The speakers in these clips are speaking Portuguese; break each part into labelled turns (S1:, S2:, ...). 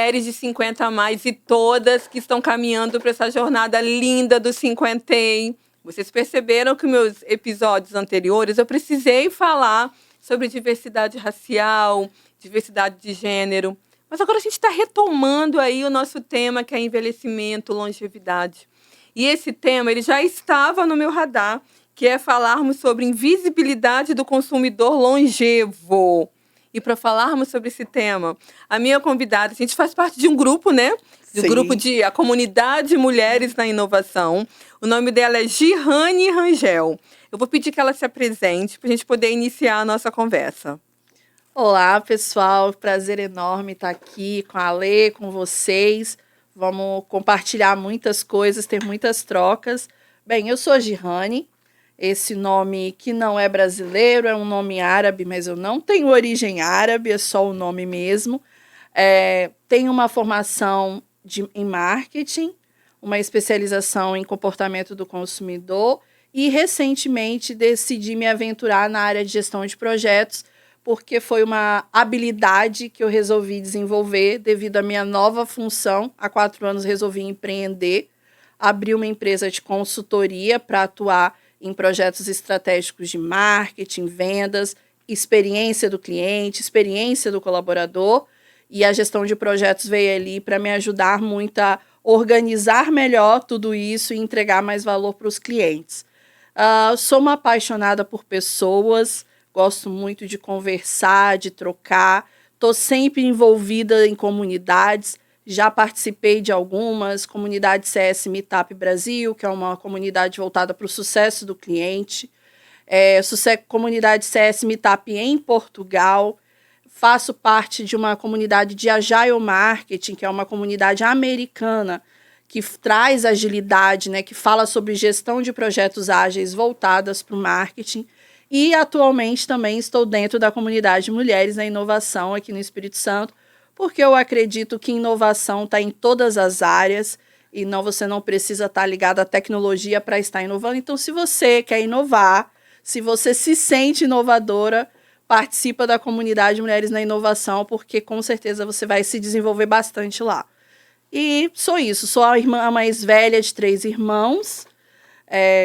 S1: mulheres de 50 a mais e todas que estão caminhando para essa jornada linda do cinquentei. Vocês perceberam que meus episódios anteriores eu precisei falar sobre diversidade racial, diversidade de gênero. Mas agora a gente está retomando aí o nosso tema, que é envelhecimento, longevidade. E esse tema ele já estava no meu radar, que é falarmos sobre invisibilidade do consumidor longevo. E para falarmos sobre esse tema, a minha convidada, a gente faz parte de um grupo, né? Do grupo de a Comunidade Mulheres na Inovação. O nome dela é Girane Rangel. Eu vou pedir que ela se apresente para a gente poder iniciar a nossa conversa.
S2: Olá, pessoal. Prazer enorme estar aqui com a Lê, com vocês. Vamos compartilhar muitas coisas, ter muitas trocas. Bem, eu sou a Girane. Esse nome que não é brasileiro, é um nome árabe, mas eu não tenho origem árabe, é só o nome mesmo. Tenho uma formação em marketing, uma especialização em comportamento do consumidor e, recentemente, decidi me aventurar na área de gestão de projetos, porque foi uma habilidade que eu resolvi desenvolver devido à minha nova função. Há 4 anos resolvi empreender, abri uma empresa de consultoria para atuar em projetos estratégicos de marketing, vendas, experiência do cliente, experiência do colaborador, e a gestão de projetos veio ali para me ajudar muito a organizar melhor tudo isso e entregar mais valor para os clientes. Sou uma apaixonada por pessoas, gosto muito de conversar, de trocar, estou sempre envolvida em comunidades. Já participei de algumas, comunidade CS Meetup Brasil, que é uma comunidade voltada para o sucesso do cliente. Comunidade CS Meetup em Portugal. Faço parte de uma comunidade de Agile Marketing, que é uma comunidade americana, que traz agilidade, né, que fala sobre gestão de projetos ágeis voltadas para o marketing. E atualmente também estou dentro da comunidade Mulheres na Inovação aqui no Espírito Santo, porque eu acredito que inovação está em todas as áreas e você não precisa estar ligado à tecnologia para estar inovando. Então, se você quer inovar, se você se sente inovadora, participa da comunidade Mulheres na Inovação, porque com certeza você vai se desenvolver bastante lá. E sou isso, sou a irmã mais velha de 3 irmãos.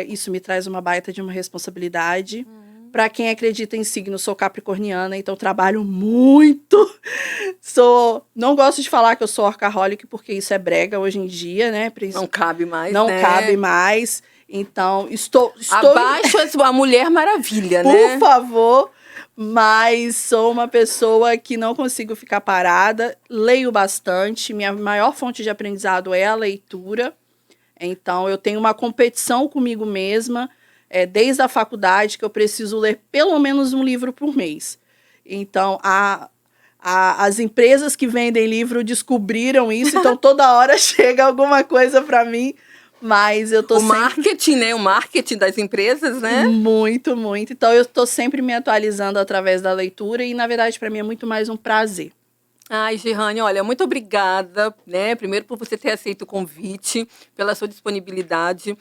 S2: Isso me traz uma baita de uma responsabilidade. Para quem acredita em signo, sou capricorniana, então trabalho muito. Não gosto de falar que eu sou workaholic, porque isso é brega hoje em dia, né?
S1: Não cabe mais,
S2: Não
S1: né?
S2: cabe mais. Então, estou...
S1: Abaixo a Mulher Maravilha, né?
S2: Por favor. Mas sou uma pessoa que não consigo ficar parada. Leio bastante. Minha maior fonte de aprendizado é a leitura. Então, eu tenho uma competição comigo mesma, desde a faculdade, que eu preciso ler pelo menos um livro por mês. Então, as empresas que vendem livro descobriram isso, então toda hora chega alguma coisa para mim, mas eu tô
S1: marketing, né? O marketing das empresas, né?
S2: Muito, muito. Então, eu estou sempre me atualizando através da leitura e, na verdade, para mim é muito mais um prazer.
S1: Ai, Girane, olha, muito obrigada, né? Primeiro por você ter aceito o convite, pela sua disponibilidade.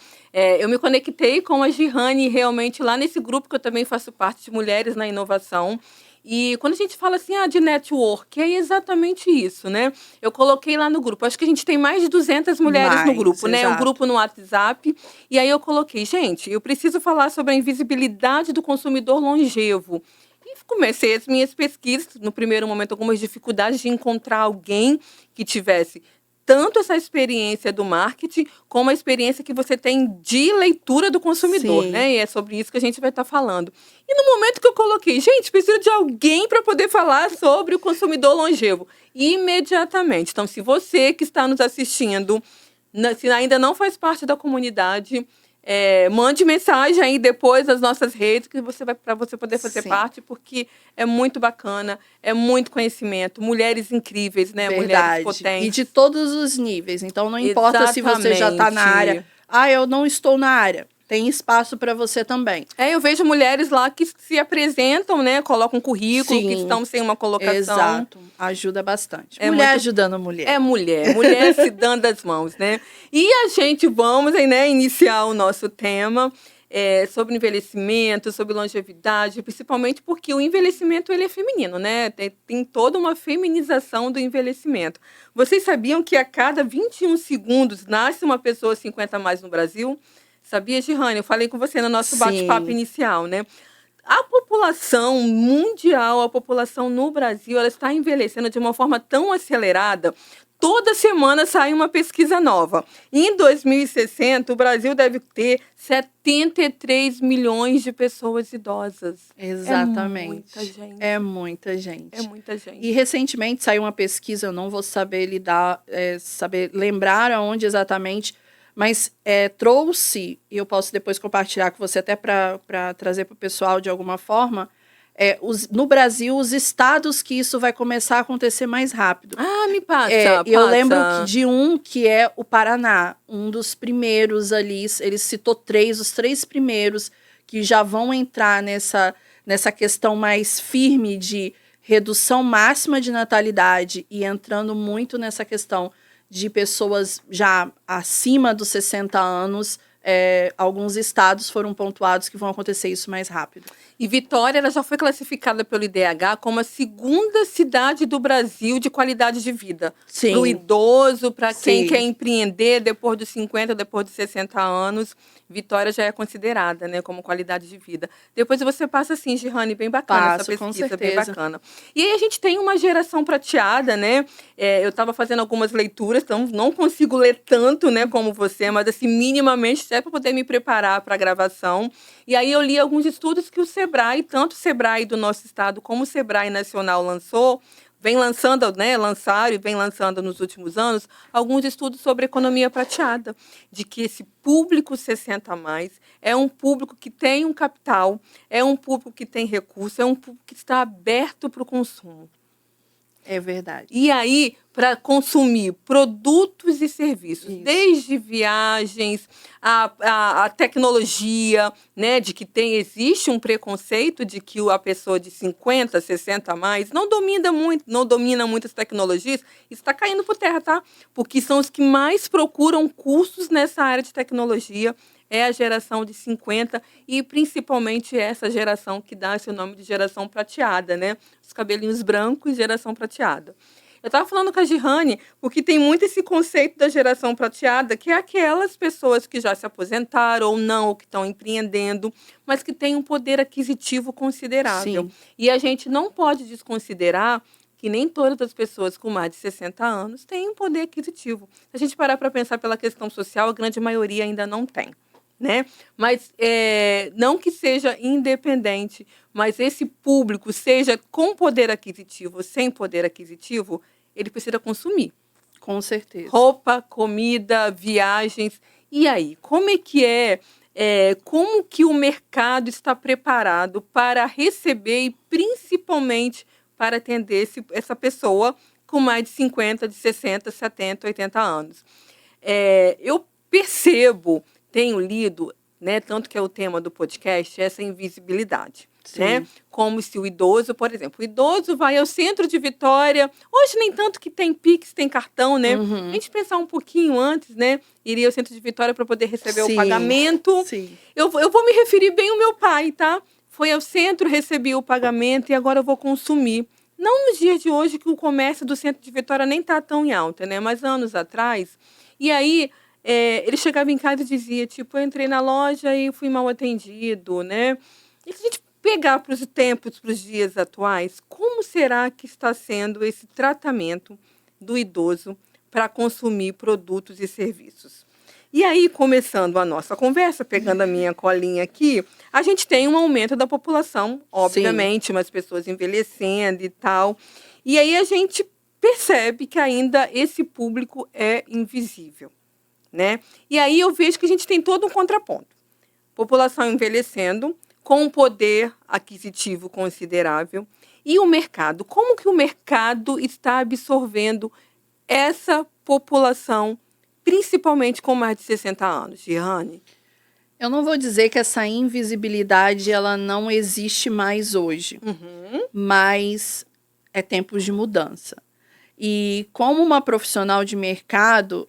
S1: Eu me conectei com a Girane realmente lá nesse grupo que eu também faço parte, de Mulheres na Inovação. E quando a gente fala assim, de network, é exatamente isso, né? Eu coloquei lá no grupo, acho que a gente tem mais de 200 mulheres no grupo, né? Um grupo no WhatsApp. E aí eu coloquei, gente, eu preciso falar sobre a invisibilidade do consumidor longevo. E comecei as minhas pesquisas, no primeiro momento, algumas dificuldades de encontrar alguém que tivesse tanto essa experiência do marketing, como a experiência que você tem de leitura do consumidor, né? E é sobre isso que a gente vai estar falando. E no momento que eu coloquei, gente, preciso de alguém para poder falar sobre o consumidor longevo. Imediatamente. Então, se você que está nos assistindo, se ainda não faz parte da comunidade, mande mensagem aí depois das nossas redes para você poder fazer parte, porque é muito bacana, é muito conhecimento, mulheres incríveis, né?
S2: Verdade.
S1: Mulheres potentes.
S2: E de todos os níveis. Então não importa se você já está na área. Eu não estou na área. Tem espaço para você também.
S1: Eu vejo mulheres lá que se apresentam, né? Colocam um currículo, que estão sem uma colocação.
S2: Exato. Ajuda bastante. Mulher ajudando mulher.
S1: Mulher se dando as mãos, né? E a gente vamos aí, né, iniciar o nosso tema. sobre envelhecimento, sobre longevidade, principalmente porque o envelhecimento ele é feminino, né? Tem toda uma feminização do envelhecimento. Vocês sabiam que a cada 21 segundos nasce uma pessoa 50 a mais no Brasil? Sabia, Girane? Eu falei com você no nosso bate-papo
S2: Sim,
S1: inicial, né? A população mundial, a população no Brasil, ela está envelhecendo de uma forma tão acelerada. Toda semana sai uma pesquisa nova. Em 2060, o Brasil deve ter 73 milhões de pessoas idosas.
S2: exatamente.
S1: É muita gente.
S2: É muita
S1: É
S2: gente.
S1: muita gente.
S2: E recentemente saiu uma pesquisa, eu não vou saber lembrar aonde exatamente, mas trouxe, e eu posso depois compartilhar com você até para trazer para o pessoal de alguma forma, no Brasil, os estados que isso vai começar a acontecer mais rápido.
S1: Ah, me passa,
S2: Eu lembro
S1: passa.
S2: de um que é o Paraná, um dos primeiros ali, ele citou os três primeiros que já vão entrar nessa questão mais firme de redução máxima de natalidade e entrando muito nessa questão de pessoas já acima dos 60 anos. Alguns estados foram pontuados que vão acontecer isso mais rápido.
S1: E Vitória ela já foi classificada pelo IDH como a segunda cidade do Brasil de qualidade de vida.
S2: Sim.
S1: Para o idoso, para quem
S2: Sim.
S1: quer empreender depois dos 50, depois dos 60 anos, Vitória já é considerada, né, como qualidade de vida. Depois você passa assim, Girane, bem bacana essa
S2: Com
S1: pesquisa, bem
S2: certeza.
S1: bacana. E aí a gente tem uma geração prateada, né? Eu estava fazendo algumas leituras, então não consigo ler tanto, né, como você, mas assim, minimamente, até para poder me preparar para a gravação. E aí eu li alguns estudos que o Sebrae, tanto o Sebrae do nosso estado como o Sebrae Nacional vem lançando, né, lançaram e vem lançando nos últimos anos, alguns estudos sobre economia prateada, de que esse público 60 a mais é um público que tem um capital, é um público que tem recurso, é um público que está aberto para o consumo.
S2: É verdade.
S1: E aí, para consumir produtos e serviços,
S2: Isso.
S1: desde viagens, a tecnologia, né, de que existe um preconceito de que a pessoa de 50, 60 a mais não domina muitas tecnologias, isso está caindo por terra, tá? Porque são os que mais procuram cursos nessa área de tecnologia, é a geração de 50 e principalmente essa geração que dá esse nome de geração prateada, né? Os cabelinhos brancos, geração prateada. Eu estava falando com a Girane, porque tem muito esse conceito da geração prateada, que é aquelas pessoas que já se aposentaram ou não, ou que estão empreendendo, mas que têm um poder aquisitivo considerável.
S2: Sim.
S1: E a gente não pode desconsiderar que nem todas as pessoas com mais de 60 anos têm um poder aquisitivo. Se a gente parar para pensar pela questão social, a grande maioria ainda não tem. Né? Mas não que seja independente, mas esse público, seja com poder aquisitivo ou sem poder aquisitivo, ele precisa consumir.
S2: Com certeza.
S1: Roupa, comida, viagens. E aí, como é que como que o mercado está preparado para receber e principalmente para atender essa pessoa com mais de 50, de 60, 70, 80 anos? Eu percebo, tenho lido, né, tanto que é o tema do podcast, essa invisibilidade. Né? Como se o idoso, por exemplo, o idoso vai ao centro de Vitória, hoje nem tanto que tem Pix, tem cartão, né?
S2: Uhum.
S1: A gente pensar um pouquinho antes, né? Iria ao centro de Vitória para poder receber
S2: Sim.
S1: o pagamento.
S2: Sim.
S1: Eu vou me referir bem ao meu pai, tá? Foi ao centro, recebi o pagamento e agora eu vou consumir. Não nos dias de hoje que o comércio do centro de Vitória nem está tão em alta, né? Mas anos atrás. E aí, ele chegava em casa e dizia, tipo, eu entrei na loja e fui mal atendido, né? E se a gente pegar para os tempos, para os dias atuais, como será que está sendo esse tratamento do idoso para consumir produtos e serviços? E aí, começando a nossa conversa, pegando a minha colinha aqui, a gente tem um aumento da população, obviamente, umas pessoas envelhecendo e tal. E aí a gente percebe que ainda esse público é invisível, né? E aí eu vejo que a gente tem todo um contraponto. População envelhecendo, com um poder aquisitivo considerável. E o mercado? Como que o mercado está absorvendo essa população, principalmente com mais de 60 anos, Girane?
S2: Eu não vou dizer que essa invisibilidade ela não existe mais hoje, mas é tempos de mudança. E como uma profissional de mercado,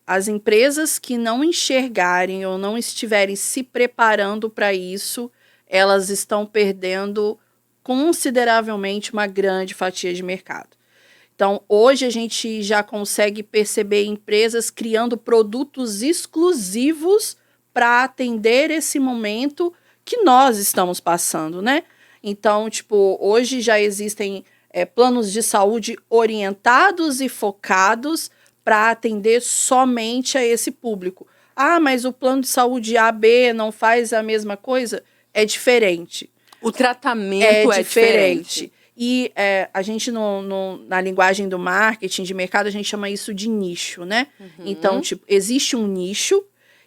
S2: as empresas que não enxergarem ou não estiverem se preparando para isso, elas estão perdendo consideravelmente uma grande fatia de mercado. Então, hoje a gente já consegue perceber empresas criando produtos exclusivos para atender esse momento que nós estamos passando, né? Então, tipo, hoje já existem planos de saúde orientados e focados para atender somente a esse público. Ah, mas o plano de saúde A, B não faz a mesma coisa? É diferente.
S1: O tratamento é diferente.
S2: E a gente, na linguagem do marketing, de mercado, a gente chama isso de nicho, né? Então, tipo, existe um nicho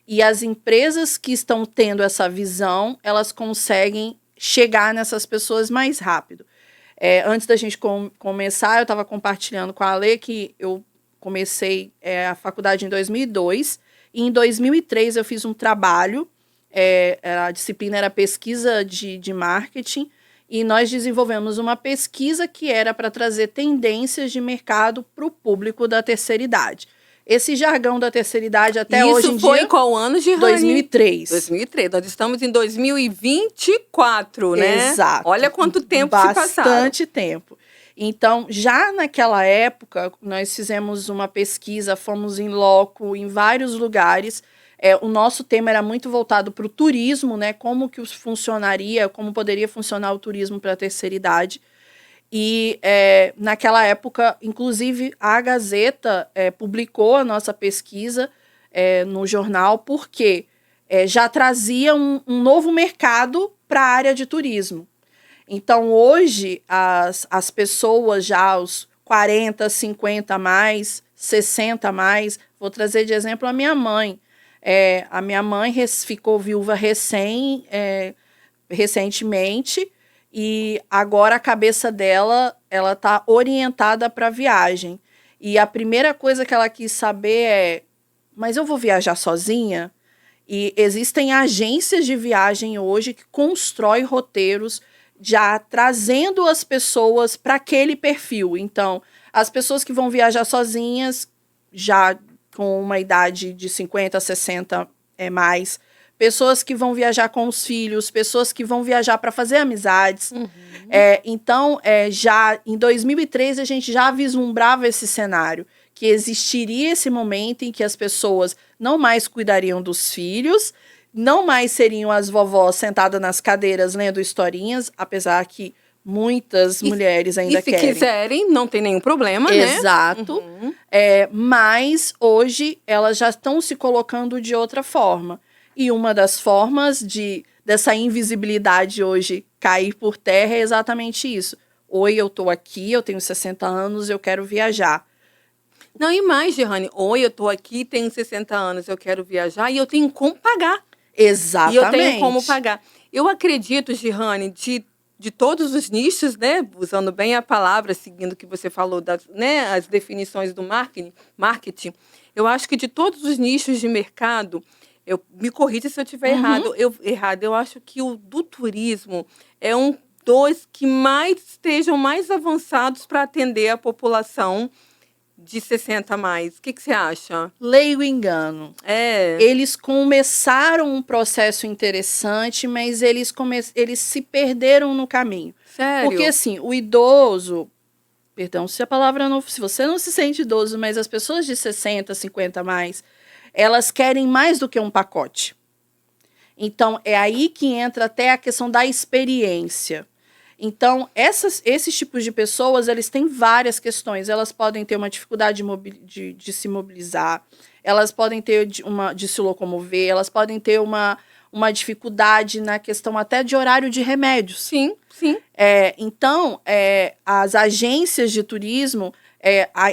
S2: e as empresas que estão tendo essa visão, elas conseguem chegar nessas pessoas mais rápido. Antes da gente começar, eu estava compartilhando com a Ale que eu comecei a faculdade em 2002 e em 2003 eu fiz um trabalho, a disciplina era pesquisa de marketing, e nós desenvolvemos uma pesquisa que era para trazer tendências de mercado para o público da terceira idade. Esse jargão da terceira idade até hoje em dia...
S1: Isso foi em qual ano, Girane?
S2: 2003.
S1: 2003. Nós estamos em 2024, né?
S2: Exato.
S1: Olha quanto tempo se passaram.
S2: Bastante tempo. Então, já naquela época, nós fizemos uma pesquisa, fomos em loco, em vários lugares. O nosso tema era muito voltado para o turismo, né? Como que funcionaria, como poderia funcionar o turismo para a terceira idade. E naquela época, inclusive, a Gazeta publicou a nossa pesquisa no jornal, porque já trazia um novo mercado para a área de turismo. Então, hoje, as pessoas já aos 40, 50 a mais, 60 a mais, vou trazer de exemplo a minha mãe. A minha mãe ficou viúva recentemente, e agora a cabeça dela, ela está orientada para viagem. E a primeira coisa que ela quis saber mas eu vou viajar sozinha? E existem agências de viagem hoje que constroem roteiros já trazendo as pessoas para aquele perfil. Então, as pessoas que vão viajar sozinhas, já com uma idade de 50, 60 mais, pessoas que vão viajar com os filhos, pessoas que vão viajar para fazer amizades. Então, já em 2013, a gente já vislumbrava esse cenário, que existiria esse momento em que as pessoas não mais cuidariam dos filhos, não mais seriam as vovós sentadas nas cadeiras lendo historinhas, apesar que muitas mulheres ainda querem.
S1: E se quiserem, não tem nenhum problema, né?
S2: Exato. Mas hoje elas já estão se colocando de outra forma. E uma das formas dessa invisibilidade hoje cair por terra é exatamente isso. Oi, eu tô aqui, eu tenho 60 anos, eu quero viajar.
S1: Não, e mais, Girane. Oi, eu tô aqui, tenho 60 anos, eu quero viajar e eu tenho como pagar.
S2: Exatamente.
S1: E eu tenho como pagar. Eu acredito, Girane, de todos os nichos, né, usando bem a palavra, seguindo o que você falou, as definições do marketing, eu acho que de todos os nichos de mercado, me corrija se eu estiver errado, eu acho que o do turismo é um dos que estejam mais avançados para atender a população de 60 a mais. O que você acha?
S2: Leio engano. Eles começaram um processo interessante, mas eles se perderam no caminho.
S1: Sério?
S2: Porque, assim, o idoso... Perdão, se você não se sente idoso, mas as pessoas de 60, 50 a mais, elas querem mais do que um pacote. Então, é aí que entra até a questão da experiência. Então, esses tipos de pessoas, eles têm várias questões. Elas podem ter uma dificuldade de se mobilizar, elas podem ter de se locomover, elas podem ter uma dificuldade na questão até de horário de remédios.
S1: Sim, sim.
S2: Então, as agências de turismo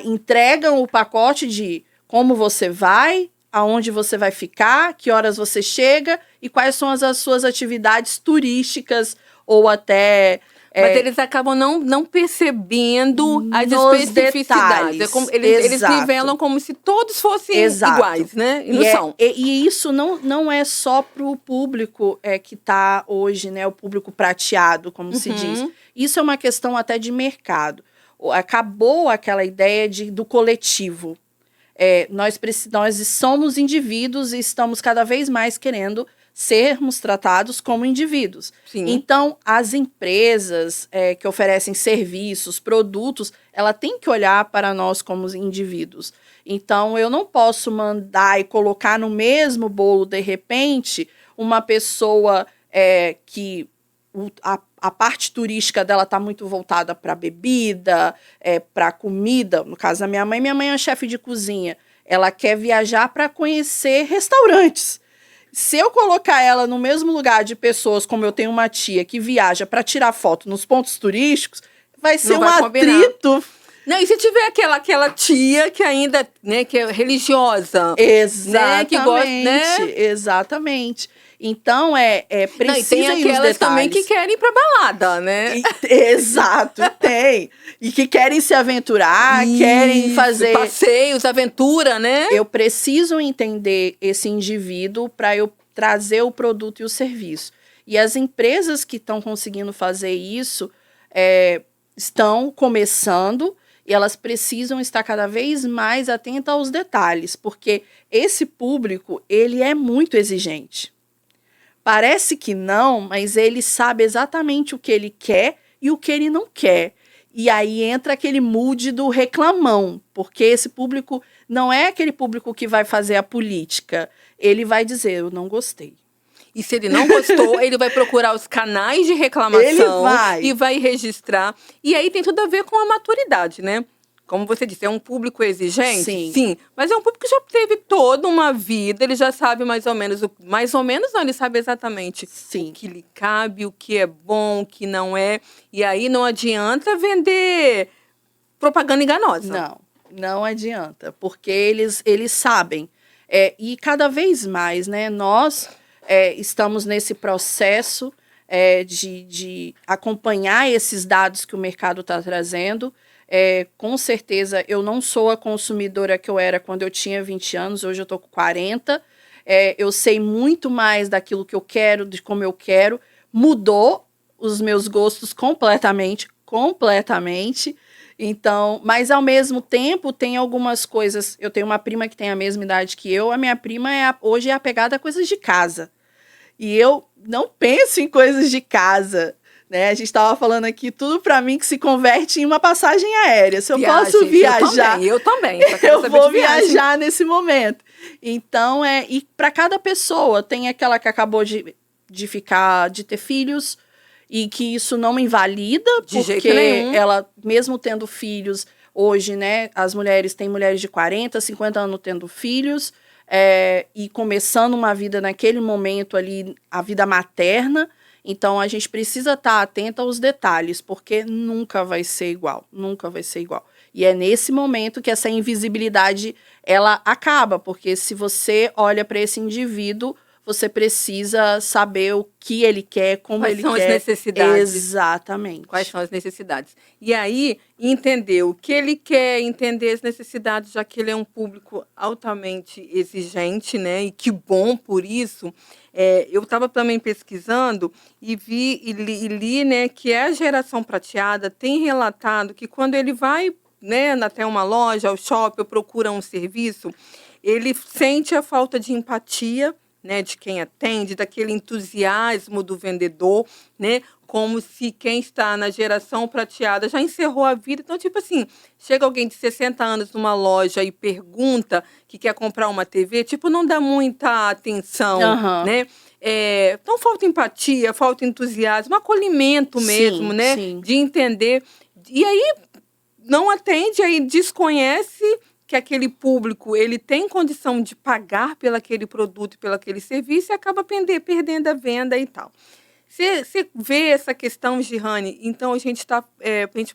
S2: entregam o pacote de como você vai, aonde você vai ficar, que horas você chega e quais são as suas atividades turísticas ou até...
S1: Mas eles acabam não percebendo as especificidades. Eles nivelam como se todos fossem iguais, né? E não são.
S2: E isso não é só para o público que está hoje, né? O público prateado, como se diz. Isso é uma questão até de mercado. acabou aquela ideia do coletivo. Nós somos indivíduos e estamos cada vez mais querendo sermos tratados como indivíduos.
S1: Sim.
S2: Então, as empresas que oferecem serviços, produtos, ela tem que olhar para nós como indivíduos. Então, eu não posso mandar e colocar no mesmo bolo, de repente, uma pessoa que a parte turística dela está muito voltada para bebida, para comida. No caso da minha mãe é chefe de cozinha. Ela quer viajar para conhecer restaurantes. Se eu colocar ela no mesmo lugar de pessoas, como eu tenho uma tia que viaja para tirar foto nos pontos turísticos, vai ser um atrito.
S1: Não, e se tiver aquela tia que ainda, né, que é religiosa.
S2: Exatamente,
S1: né, que gosta, né?
S2: Exatamente. Então, precisa.
S1: Não, e tem aquelas também que querem ir pra balada, né?
S2: Exato, tem. E que querem se aventurar, querem fazer
S1: passeios, aventura, né?
S2: Eu preciso entender esse indivíduo para eu trazer o produto e o serviço. E as empresas que estão conseguindo fazer isso estão começando e elas precisam estar cada vez mais atentas aos detalhes, porque esse público, ele é muito exigente. Parece que não, mas ele sabe exatamente o que ele quer e o que ele não quer. E aí entra aquele mood do reclamão, porque esse público não é aquele público que vai fazer a política. Ele vai dizer, eu não gostei.
S1: E se ele não gostou, ele vai procurar os canais de reclamação e vai registrar. E aí tem tudo a ver com a maturidade, né? Como você disse, é um público exigente?
S2: Sim.
S1: Mas é um público que já teve toda uma vida, ele já sabe mais ou menos não, ele sabe exatamente o que lhe cabe, o que é bom, o que não é. E aí não adianta vender propaganda enganosa.
S2: Não adianta, porque eles sabem. E cada vez mais, né, nós estamos nesse processo de acompanhar esses dados que o mercado está trazendo. Com certeza, eu não sou a consumidora que eu era quando eu tinha 20 anos, hoje eu estou com 40. Eu sei muito mais daquilo que eu quero, de como eu quero. Mudou os meus gostos completamente. Então, mas ao mesmo tempo, tem algumas coisas. Eu tenho uma prima que tem a mesma idade que eu. A minha prima hoje é apegada a coisas de casa. E eu não penso em coisas de casa. Né? A gente estava falando aqui, tudo para mim que se converte em uma passagem aérea. Se eu posso viajar...
S1: Eu também.
S2: Eu vou viajar nesse momento. Então, e para cada pessoa, tem aquela que acabou de ter filhos e que isso não invalida, porque ela, mesmo tendo filhos, hoje, né, tem mulheres de 40, 50 anos tendo filhos e começando uma vida naquele momento ali, a vida materna. Então, a gente precisa estar atento aos detalhes, porque nunca vai ser igual. E é nesse momento que essa invisibilidade, ela acaba, porque se você olha para esse indivíduo, você precisa saber o que ele quer, como ele quer.
S1: Quais são as necessidades.
S2: Exatamente.
S1: Quais são as necessidades. E aí, entender o que ele quer, entender as necessidades, já que ele é um público altamente exigente, né? E que bom por isso. Eu estava também pesquisando e vi e li, né, que a geração prateada tem relatado que quando ele vai, né, até uma loja, ao shopping, ou procura um serviço, ele sente a falta de empatia, né, de quem atende, daquele entusiasmo do vendedor, né, como se quem está na geração prateada já encerrou a vida. Então, tipo assim, chega alguém de 60 anos numa loja e pergunta que quer comprar uma TV, tipo, não dá muita atenção, né? Então, falta empatia, falta entusiasmo, acolhimento mesmo, né?
S2: Sim.
S1: De entender. E aí, não atende, aí desconhece que aquele público ele tem condição de pagar pelo aquele produto, pelo aquele serviço e acaba perdendo a venda e tal. Você vê essa questão, Girane, então a gente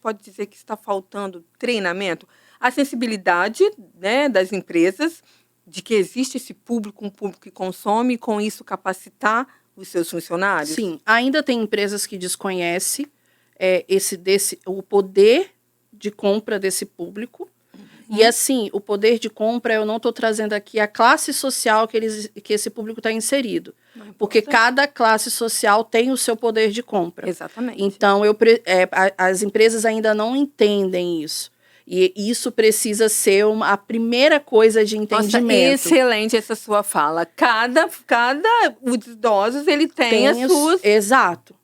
S1: pode dizer que está faltando treinamento, a sensibilidade, né, das empresas, de que existe esse público, um público que consome, e com isso capacitar os seus funcionários?
S2: Sim, ainda tem empresas que desconhecem o poder de compra desse público. E assim, o poder de compra, eu não estou trazendo aqui a classe social que esse público está inserido. Porque cada classe social tem o seu poder de compra.
S1: Exatamente.
S2: Então, as empresas ainda não entendem isso. E isso precisa ser a primeira coisa de entendimento.
S1: Nossa, excelente essa sua fala. Os idosos, ele tem as suas...
S2: Exato.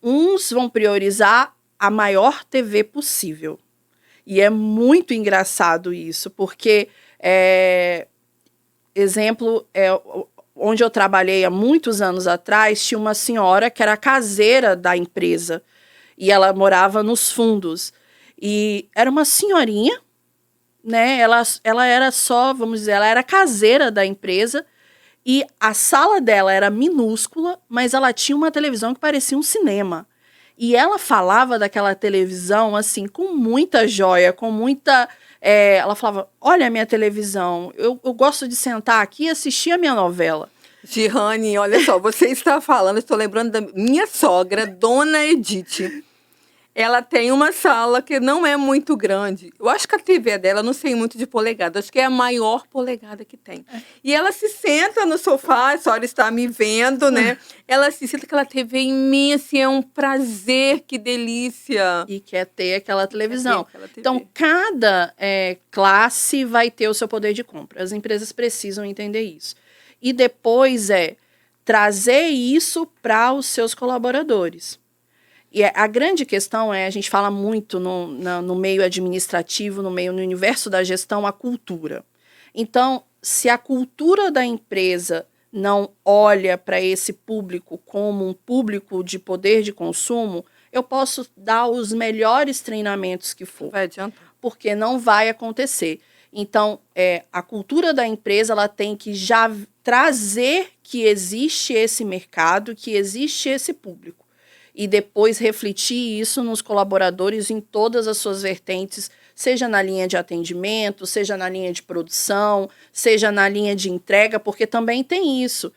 S2: Uns vão priorizar a maior TV possível. E é muito engraçado isso, porque, exemplo, onde eu trabalhei há muitos anos atrás, tinha uma senhora que era caseira da empresa, e ela morava nos fundos. E era uma senhorinha, né? Ela era só, vamos dizer, ela era caseira da empresa, e a sala dela era minúscula, mas ela tinha uma televisão que parecia um cinema. E ela falava daquela televisão, assim, com muita joia, com muita... ela falava, olha a minha televisão, eu gosto de sentar aqui e assistir a minha novela.
S1: Girane, olha só, você está falando, estou lembrando da minha sogra, Dona Edith. Ela tem uma sala que não é muito grande. Eu acho que a TV dela, não sei muito de polegada, acho que é a maior polegada que tem. E ela se senta no sofá, a senhora está me vendo, né? Ela se senta, aquela TV imensa, é um prazer, que delícia.
S2: E quer ter aquela televisão. Então, cada classe vai ter o seu poder de compra. As empresas precisam entender isso. E depois trazer isso para os seus colaboradores. E a grande questão a gente fala muito no meio administrativo, no universo da gestão, a cultura. Então, se a cultura da empresa não olha para esse público como um público de poder de consumo, eu posso dar os melhores treinamentos que for.
S1: Vai adiantar.
S2: Porque não vai acontecer. Então, a cultura da empresa ela tem que já trazer que existe esse mercado, que existe esse público. E depois refletir isso nos colaboradores em todas as suas vertentes, seja na linha de atendimento, seja na linha de produção, seja na linha de entrega, porque também tem isso.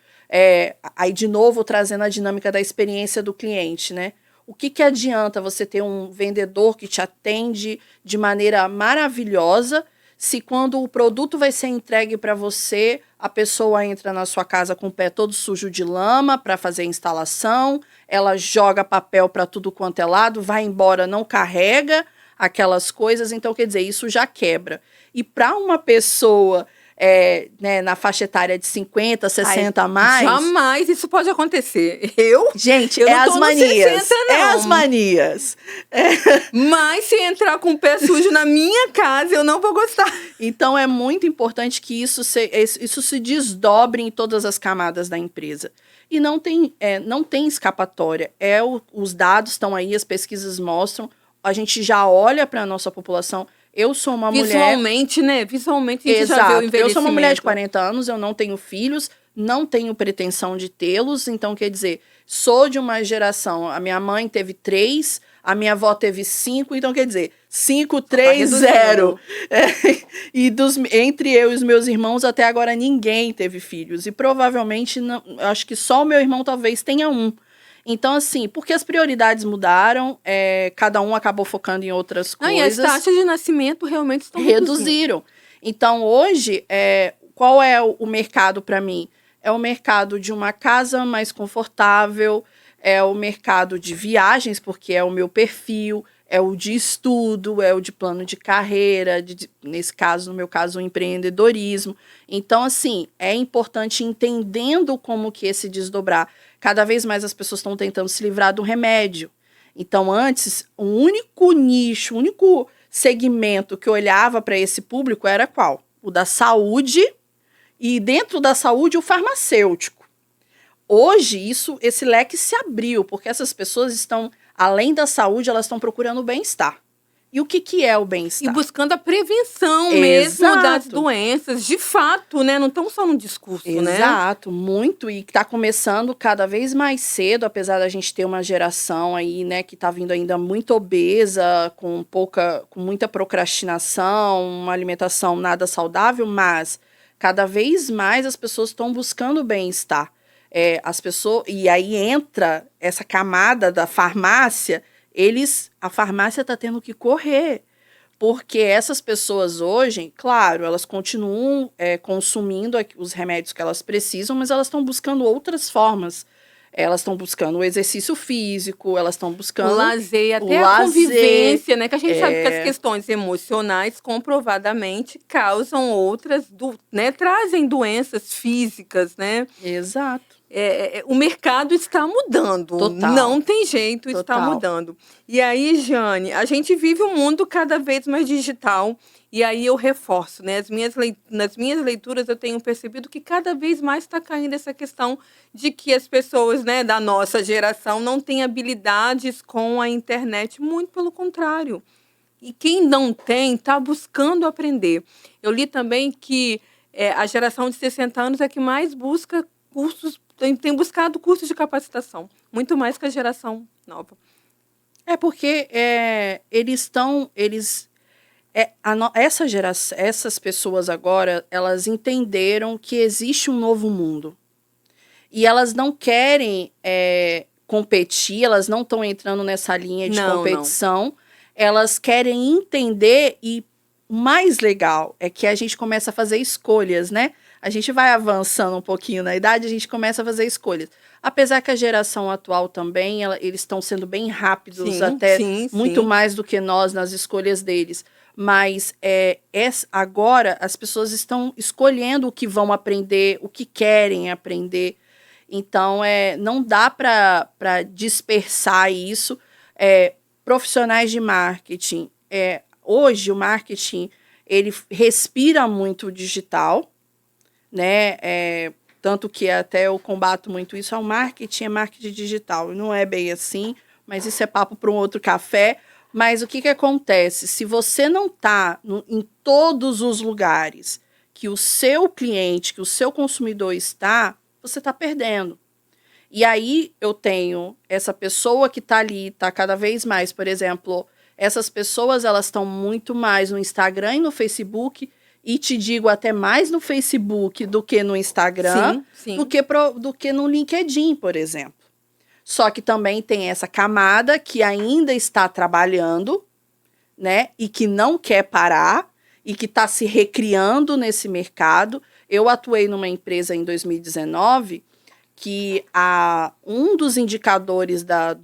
S2: Aí, de novo, trazendo a dinâmica da experiência do cliente, né? O que adianta você ter um vendedor que te atende de maneira maravilhosa, se quando o produto vai ser entregue para você, a pessoa entra na sua casa com o pé todo sujo de lama para fazer a instalação, ela joga papel para tudo quanto é lado, vai embora, não carrega aquelas coisas, então quer dizer, isso já quebra. E para uma pessoa na faixa etária de 50, 60 a mais...
S1: Jamais isso pode acontecer.
S2: Gente,
S1: eu
S2: as manias.
S1: 60, não.
S2: As manias.
S1: Mas se entrar com o pé sujo na minha casa, eu não vou gostar.
S2: Então, é muito importante que isso se desdobre em todas as camadas da empresa. E não tem escapatória. Os dados estão aí, as pesquisas mostram, a gente já olha para a nossa população. Eu sou uma mulher...
S1: Visualmente, né? Visualmente, a gente
S2: Exato.
S1: já vê o envelhecimento.
S2: Eu sou uma mulher de 40 anos, eu não tenho filhos, não tenho pretensão de tê-los, então, quer dizer, sou de uma geração, a minha mãe teve 3, a minha avó teve 5, então, quer dizer, 5, 3, 0. E entre eu e os meus irmãos, até agora, ninguém teve filhos. E provavelmente, não, acho que só o meu irmão talvez tenha um. Então, assim, porque as prioridades mudaram, cada um acabou focando em outras coisas.
S1: E as taxas de nascimento realmente estão
S2: reduziram. Então, hoje, qual é o mercado para mim? É o mercado de uma casa mais confortável, é o mercado de viagens, porque é o meu perfil, é o de estudo, é o de plano de carreira, no meu caso, o empreendedorismo. Então, assim, é importante entendendo como que esse desdobrar. Cada vez mais as pessoas estão tentando se livrar do remédio. Então, antes, o único nicho, o único segmento que olhava para esse público era qual? O da saúde e, dentro da saúde, o farmacêutico. Hoje, esse leque se abriu, porque essas pessoas estão, além da saúde, elas estão procurando o bem-estar. E o que é o bem-estar?
S1: E buscando a prevenção mesmo das doenças, de fato, né? Não estão só no discurso, né?
S2: Exato, muito. E está começando cada vez mais cedo, apesar da gente ter uma geração aí, né, que está vindo ainda muito obesa, com muita procrastinação, uma alimentação nada saudável, mas cada vez mais as pessoas estão buscando o bem-estar. E aí entra essa camada da farmácia. A farmácia está tendo que correr, Porque essas pessoas hoje, claro, elas continuam consumindo os remédios que elas precisam, mas elas estão buscando outras formas. Elas estão buscando o exercício físico, elas estão
S1: O
S2: buscando
S1: lazer,
S2: o
S1: até a
S2: lazer.
S1: convivência, né? Que a gente sabe que as
S2: É,
S1: questões emocionais comprovadamente causam outras, né? Trazem doenças físicas, né?
S2: exato.
S1: O mercado está mudando,
S2: Total,
S1: não tem jeito, está
S2: total.
S1: mudando. E aí, Jane, a gente vive um mundo cada vez mais digital, e aí eu reforço, né? Nas minhas leituras eu tenho percebido que cada vez mais está caindo essa questão de que as pessoas, né, da nossa geração não têm habilidades com a internet, muito pelo contrário. E quem não tem, está buscando aprender. Eu li também que a geração de 60 anos é que mais busca cursos, tem buscado cursos de capacitação, muito mais que a geração nova.
S2: É porque essa geração, essas pessoas agora, elas entenderam que existe um novo mundo. E elas não querem competir, elas não estão entrando nessa linha de
S1: Não, não.
S2: competição, elas querem entender e o mais legal é que a gente começa a fazer escolhas, né? A gente vai avançando um pouquinho na idade, a gente começa a fazer escolhas. Apesar que a geração atual também, eles estão sendo bem rápidos,
S1: Sim,
S2: até
S1: sim,
S2: muito
S1: sim.
S2: mais do que nós nas escolhas deles. Mas agora as pessoas estão escolhendo o que vão aprender, o que querem aprender. Então, não dá para dispersar isso. Profissionais de marketing. Hoje, o marketing ele respira muito o digital, né? Tanto que até eu combato muito isso. O marketing é marketing digital. Não é bem assim, mas isso é papo para um outro café. Mas o que acontece? Se você não está em todos os lugares que o seu cliente, que o seu consumidor está, você está perdendo. E aí eu tenho essa pessoa que está ali, está cada vez mais, por exemplo, essas pessoas elas estão muito mais no Instagram e no Facebook, e te digo até mais no Facebook do que no Instagram,
S1: Sim,
S2: do
S1: sim.
S2: que no LinkedIn, por exemplo. Só que também tem essa camada que ainda está trabalhando, né, e que não quer parar, e que está se recriando nesse mercado. Eu atuei numa empresa em 2019 que um dos indicadores da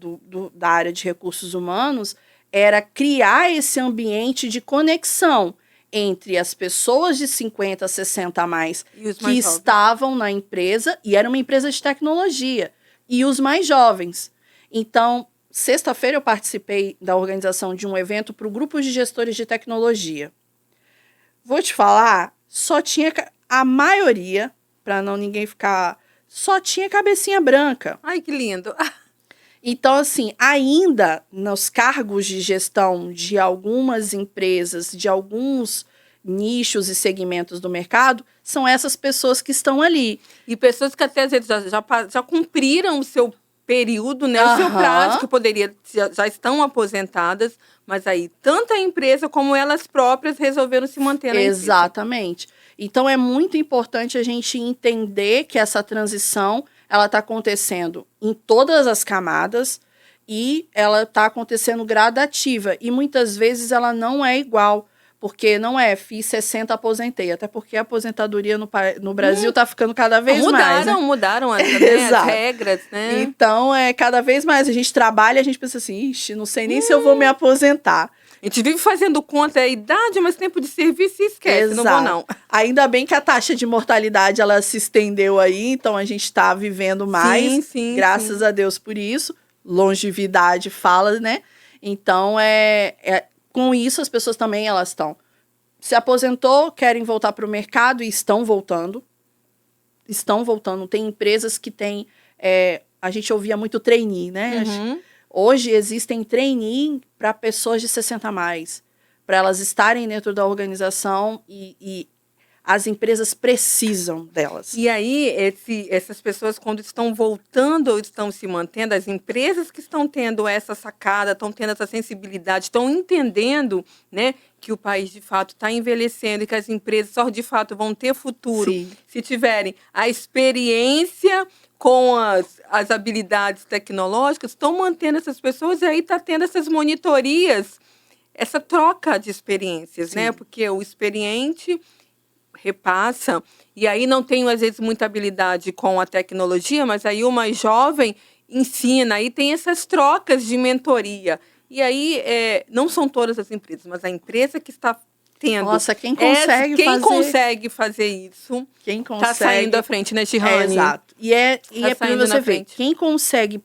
S2: área de recursos humanos era criar esse ambiente de conexão entre as pessoas de 50, 60 a mais
S1: E os
S2: que
S1: mais jovens.
S2: estavam na empresa, e era uma empresa de tecnologia, e os mais jovens. Então, sexta-feira eu participei da organização de um evento para o grupo de gestores de tecnologia. Vou te falar, só tinha a maioria, para não ninguém ficar, só tinha cabecinha branca.
S1: Ai, que lindo.
S2: Então, assim, ainda nos cargos de gestão de algumas empresas, de alguns nichos e segmentos do mercado, são essas pessoas que estão ali.
S1: E pessoas que até às vezes já cumpriram o seu período, né? O seu prazo, que poderia, já estão aposentadas, mas aí tanto a empresa como elas próprias resolveram se manter na empresa.
S2: Exatamente. Então é muito importante a gente entender que essa transição ela está acontecendo em todas as camadas e ela está acontecendo gradativa. E muitas vezes ela não é igual, porque não fiz 60, aposentei. Até porque a aposentadoria no Brasil está ficando cada vez mais. Né?
S1: Mudaram as regras, né?
S2: Então, cada vez mais a gente trabalha e a gente pensa assim, ixi, não sei nem se eu vou me aposentar.
S1: A gente vive fazendo conta da idade, mas tempo de serviço e esquece, não vou não.
S2: Ainda bem que a taxa de mortalidade ela se estendeu aí, então a gente está vivendo mais, graças a Deus por isso. Longevidade fala, né? Então, com isso as pessoas também elas estão se aposentou, querem voltar para o mercado e estão voltando. Estão voltando. Tem empresas que têm, a gente ouvia muito trainee, né?
S1: Uhum.
S2: Hoje existem trainee para pessoas de 60 a mais, para elas estarem dentro da organização e as empresas precisam delas.
S1: E aí, essas pessoas, quando estão voltando ou estão se mantendo, as empresas que estão tendo essa sacada, estão tendo essa sensibilidade, estão entendendo, né, que o país, de fato, está envelhecendo e que as empresas só, de fato, vão ter futuro se tiverem a experiência com as habilidades tecnológicas, estão mantendo essas pessoas e aí está tendo essas monitorias essa troca de experiências, né?
S2: Sim.
S1: Porque o experiente repassa, e aí não tenho, às vezes, muita habilidade com a tecnologia, mas aí o mais jovem ensina, aí tem essas trocas de mentoria. E aí, não são todas as empresas, mas a empresa que está tendo.
S2: Nossa, quem consegue
S1: fazer isso,
S2: quem
S1: está saindo
S2: consegue.
S1: à frente, né, Girane?
S2: Exato. E é para
S1: saindo
S2: você
S1: na
S2: ver,
S1: frente.
S2: quem consegue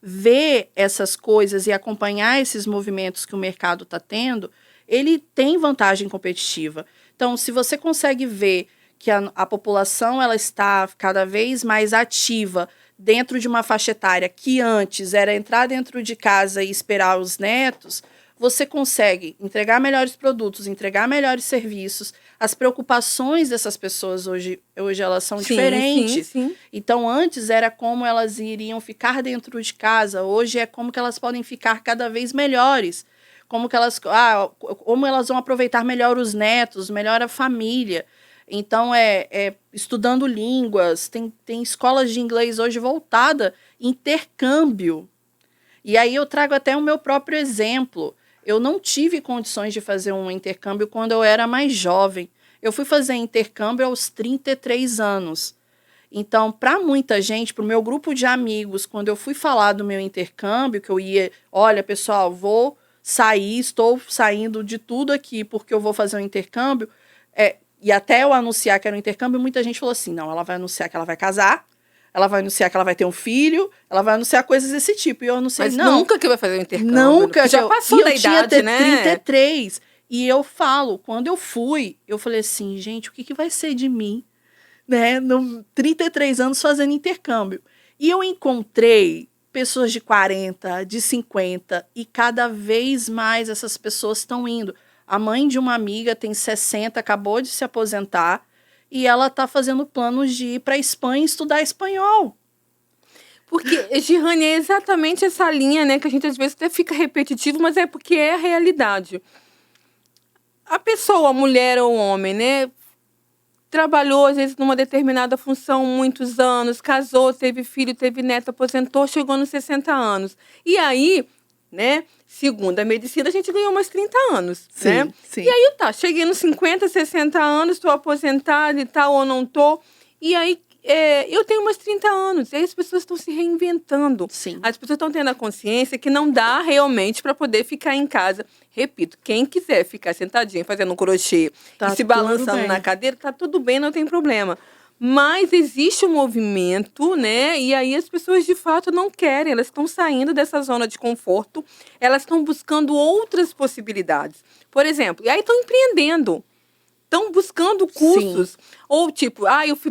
S2: ver essas coisas e acompanhar esses movimentos que o mercado está tendo, ele tem vantagem competitiva. Então, se você consegue ver que a população ela está cada vez mais ativa dentro de uma faixa etária que antes era entrar dentro de casa e esperar os netos, você consegue entregar melhores produtos, entregar melhores serviços. As preocupações dessas pessoas hoje elas são diferentes.
S1: Sim.
S2: Então, antes era como elas iriam ficar dentro de casa, hoje é como que elas podem ficar cada vez melhores. Como elas vão aproveitar melhor os netos, melhor a família. Então, estudando línguas, tem escolas de inglês hoje voltada intercâmbio. E aí eu trago até o meu próprio exemplo. Eu não tive condições de fazer um intercâmbio quando eu era mais jovem. Eu fui fazer intercâmbio aos 33 anos. Então, para muita gente, para o meu grupo de amigos, quando eu fui falar do meu intercâmbio, que eu ia, olha, pessoal, vou sair, estou saindo de tudo aqui porque eu vou fazer um intercâmbio, e até eu anunciar que era um intercâmbio, muita gente falou assim, não, ela vai anunciar que ela vai casar, ela vai anunciar que ela vai ter um filho, ela vai anunciar coisas desse tipo. E eu anunciei,
S1: Mas
S2: não.
S1: nunca que vai fazer um intercâmbio.
S2: Nunca.
S1: Já passou da idade, né?
S2: Eu tinha 33. E eu falo, quando eu fui, eu falei assim, gente, o que vai ser de mim? Né? 33 anos fazendo intercâmbio. E eu encontrei pessoas de 40, de 50, e cada vez mais essas pessoas estão indo. A mãe de uma amiga tem 60, acabou de se aposentar, e ela está fazendo planos de ir para a Espanha estudar espanhol.
S1: Porque, Girane, é exatamente essa linha, né, que a gente às vezes até fica repetitivo, mas é porque é a realidade. A pessoa, a mulher ou o homem, né, trabalhou às vezes numa determinada função muitos anos, casou, teve filho, teve neto, aposentou, chegou nos 60 anos. E aí, né, segundo a medicina, a gente ganhou mais 30 anos,
S2: sim,
S1: né?
S2: Sim.
S1: E aí, cheguei nos 50, 60 anos, estou aposentada e tal, ou não estou. E aí, eu tenho mais 30 anos. E aí as pessoas estão se reinventando.
S2: Sim.
S1: As pessoas estão tendo a consciência que não dá realmente para poder ficar em casa. Repito, quem quiser ficar sentadinho fazendo um crochê e se balançando na cadeira, tá tudo bem, não tem problema. Mas existe um movimento, né? E aí as pessoas de fato não querem, elas estão saindo dessa zona de conforto, elas estão buscando outras possibilidades. Por exemplo, e aí estão empreendendo, estão buscando cursos. Sim. Ou tipo,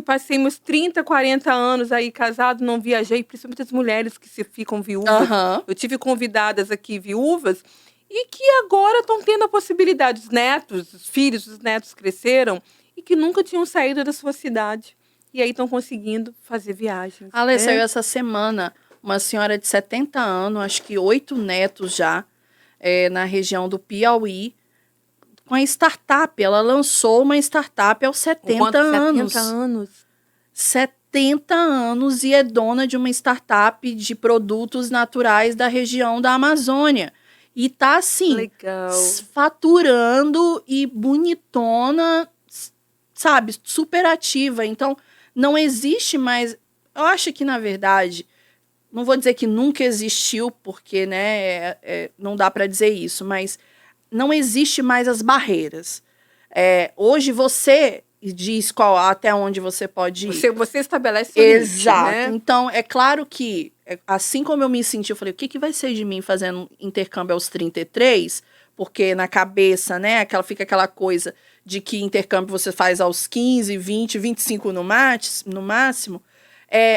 S1: passei meus 30, 40 anos aí casado, não viajei, principalmente as mulheres que ficam viúvas.
S2: Uhum.
S1: Eu tive convidadas aqui viúvas e que agora estão tendo a possibilidade, os netos, os filhos, os netos cresceram, e que nunca tinham saído da sua cidade. E aí estão conseguindo fazer viagens.
S2: Ale, saiu essa semana uma senhora de 70 anos, acho que 8 netos já, na região do Piauí, com a startup. Ela lançou uma startup aos 70 anos.
S1: 70 anos.
S2: 70 anos e é dona de uma startup de produtos naturais da região da Amazônia. E tá assim,
S1: legal,
S2: faturando e bonitona, sabe, super ativa. Então, não existe mais... Eu acho que, na verdade, não vou dizer que nunca existiu, porque, né, não dá para dizer isso, mas não existe mais as barreiras. Hoje você diz até onde você pode ir.
S1: Você estabelece o limite,
S2: exato,
S1: né?
S2: Então, é claro que, assim como eu me senti, eu falei, o que vai ser de mim fazendo intercâmbio aos 33? Porque na cabeça, né, fica aquela coisa de que intercâmbio você faz aos 15, 20, 25 no máximo.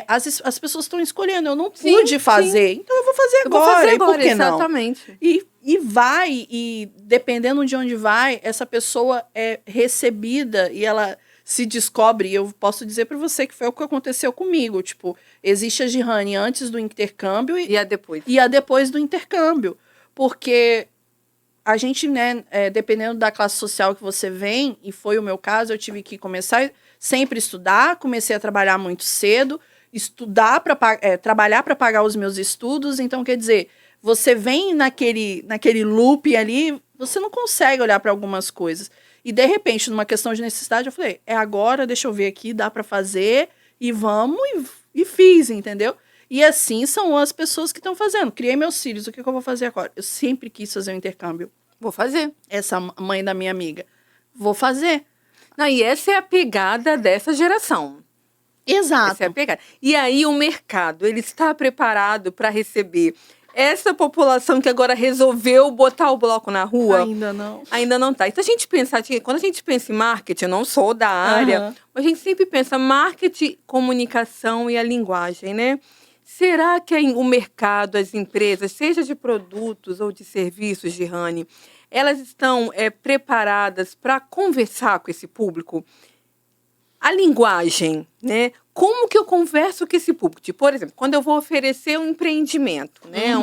S2: As pessoas estão escolhendo, eu não pude fazer, então eu vou fazer agora. E por que
S1: exatamente.
S2: Não? E dependendo de onde vai, essa pessoa é recebida e ela se descobre. E eu posso dizer para você que foi o que aconteceu comigo. Tipo, existe a Girane antes do intercâmbio
S1: e a depois.
S2: E a depois do intercâmbio. Porque a gente, né, dependendo da classe social que você vem, e foi o meu caso, eu tive que começar sempre a estudar, comecei a trabalhar muito cedo, trabalhar para pagar os meus estudos. Então, quer dizer, você vem naquele loop ali, Você não consegue olhar para algumas coisas. E, de repente, numa questão de necessidade, eu falei, é agora, deixa eu ver aqui, dá para fazer, e vamos, e fiz, entendeu? E assim são as pessoas que estão fazendo. Criei meus filhos, o que eu vou fazer agora? Eu sempre quis fazer um intercâmbio.
S1: Vou fazer.
S2: Essa mãe da minha amiga. Vou fazer.
S1: Não, e essa é a pegada dessa geração.
S2: Exato.
S1: Essa é a pegada. E aí o mercado, ele está preparado para receber essa população que agora resolveu botar o bloco na rua?
S2: Ainda não.
S1: Ainda não tá. Então, quando a gente pensa em marketing, eu não sou da área, mas a gente sempre pensa marketing, comunicação e a linguagem, né? Será que o mercado, as empresas, seja de produtos ou de serviços, Girane, elas estão preparadas para conversar com esse público? A linguagem, né? Como que eu converso com esse público? Tipo, por exemplo, quando eu vou oferecer um empreendimento, né?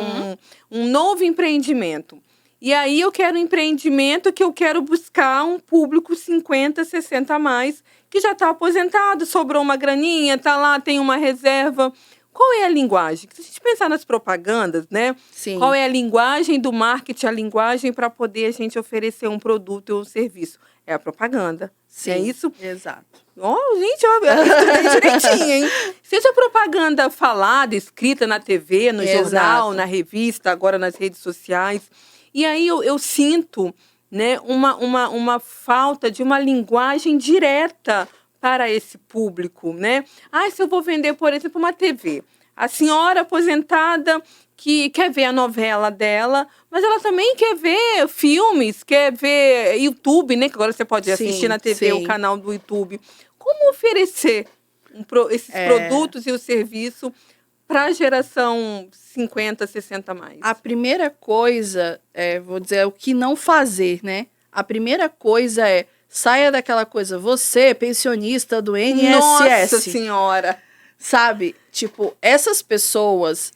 S1: Um novo empreendimento. E aí eu quero um empreendimento que eu quero buscar um público 50, 60 a mais, que já está aposentado, sobrou uma graninha, tá lá, tem uma reserva. Qual é a linguagem? Se a gente pensar nas propagandas, né?
S2: Sim.
S1: Qual é a linguagem do marketing, a linguagem para poder a gente oferecer um produto ou um serviço? É a propaganda.
S2: Sim,
S1: é isso?
S2: Exato.
S1: Gente, eu estudei direitinho, hein? Seja propaganda falada, escrita na TV, no jornal, na revista, agora nas redes sociais. E aí eu sinto, né, uma falta de uma linguagem direta para esse público, né? Se eu vou vender, por exemplo, uma TV. A senhora aposentada que quer ver a novela dela, mas ela também quer ver filmes, quer ver YouTube, né? Que agora você pode assistir na TV, o canal do YouTube. Como oferecer esses produtos e o serviço para a geração 50, 60 mais?
S2: A primeira coisa, vou dizer, o que não fazer, né? A primeira coisa é, saia daquela coisa, você, pensionista do INSS.
S1: Nossa Senhora!
S2: Sabe? Tipo, essas pessoas,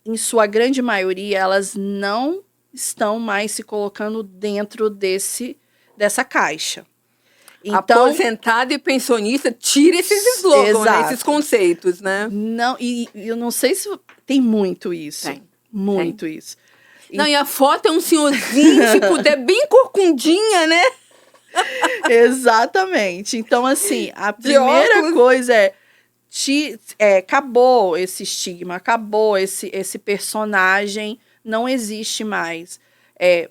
S2: em sua grande maioria, elas não estão mais se colocando dentro dessa caixa.
S1: Então, aposentado e pensionista, tira esses slogans, né? Esses conceitos, né?
S2: Não, e eu não sei se tem muito isso.
S1: Tem.
S2: Muito isso.
S1: Não, e a foto é um senhorzinho, se puder, bem corcundinha, né?
S2: Exatamente. Então, assim, a primeira coisa acabou esse estigma, acabou esse personagem, não existe mais.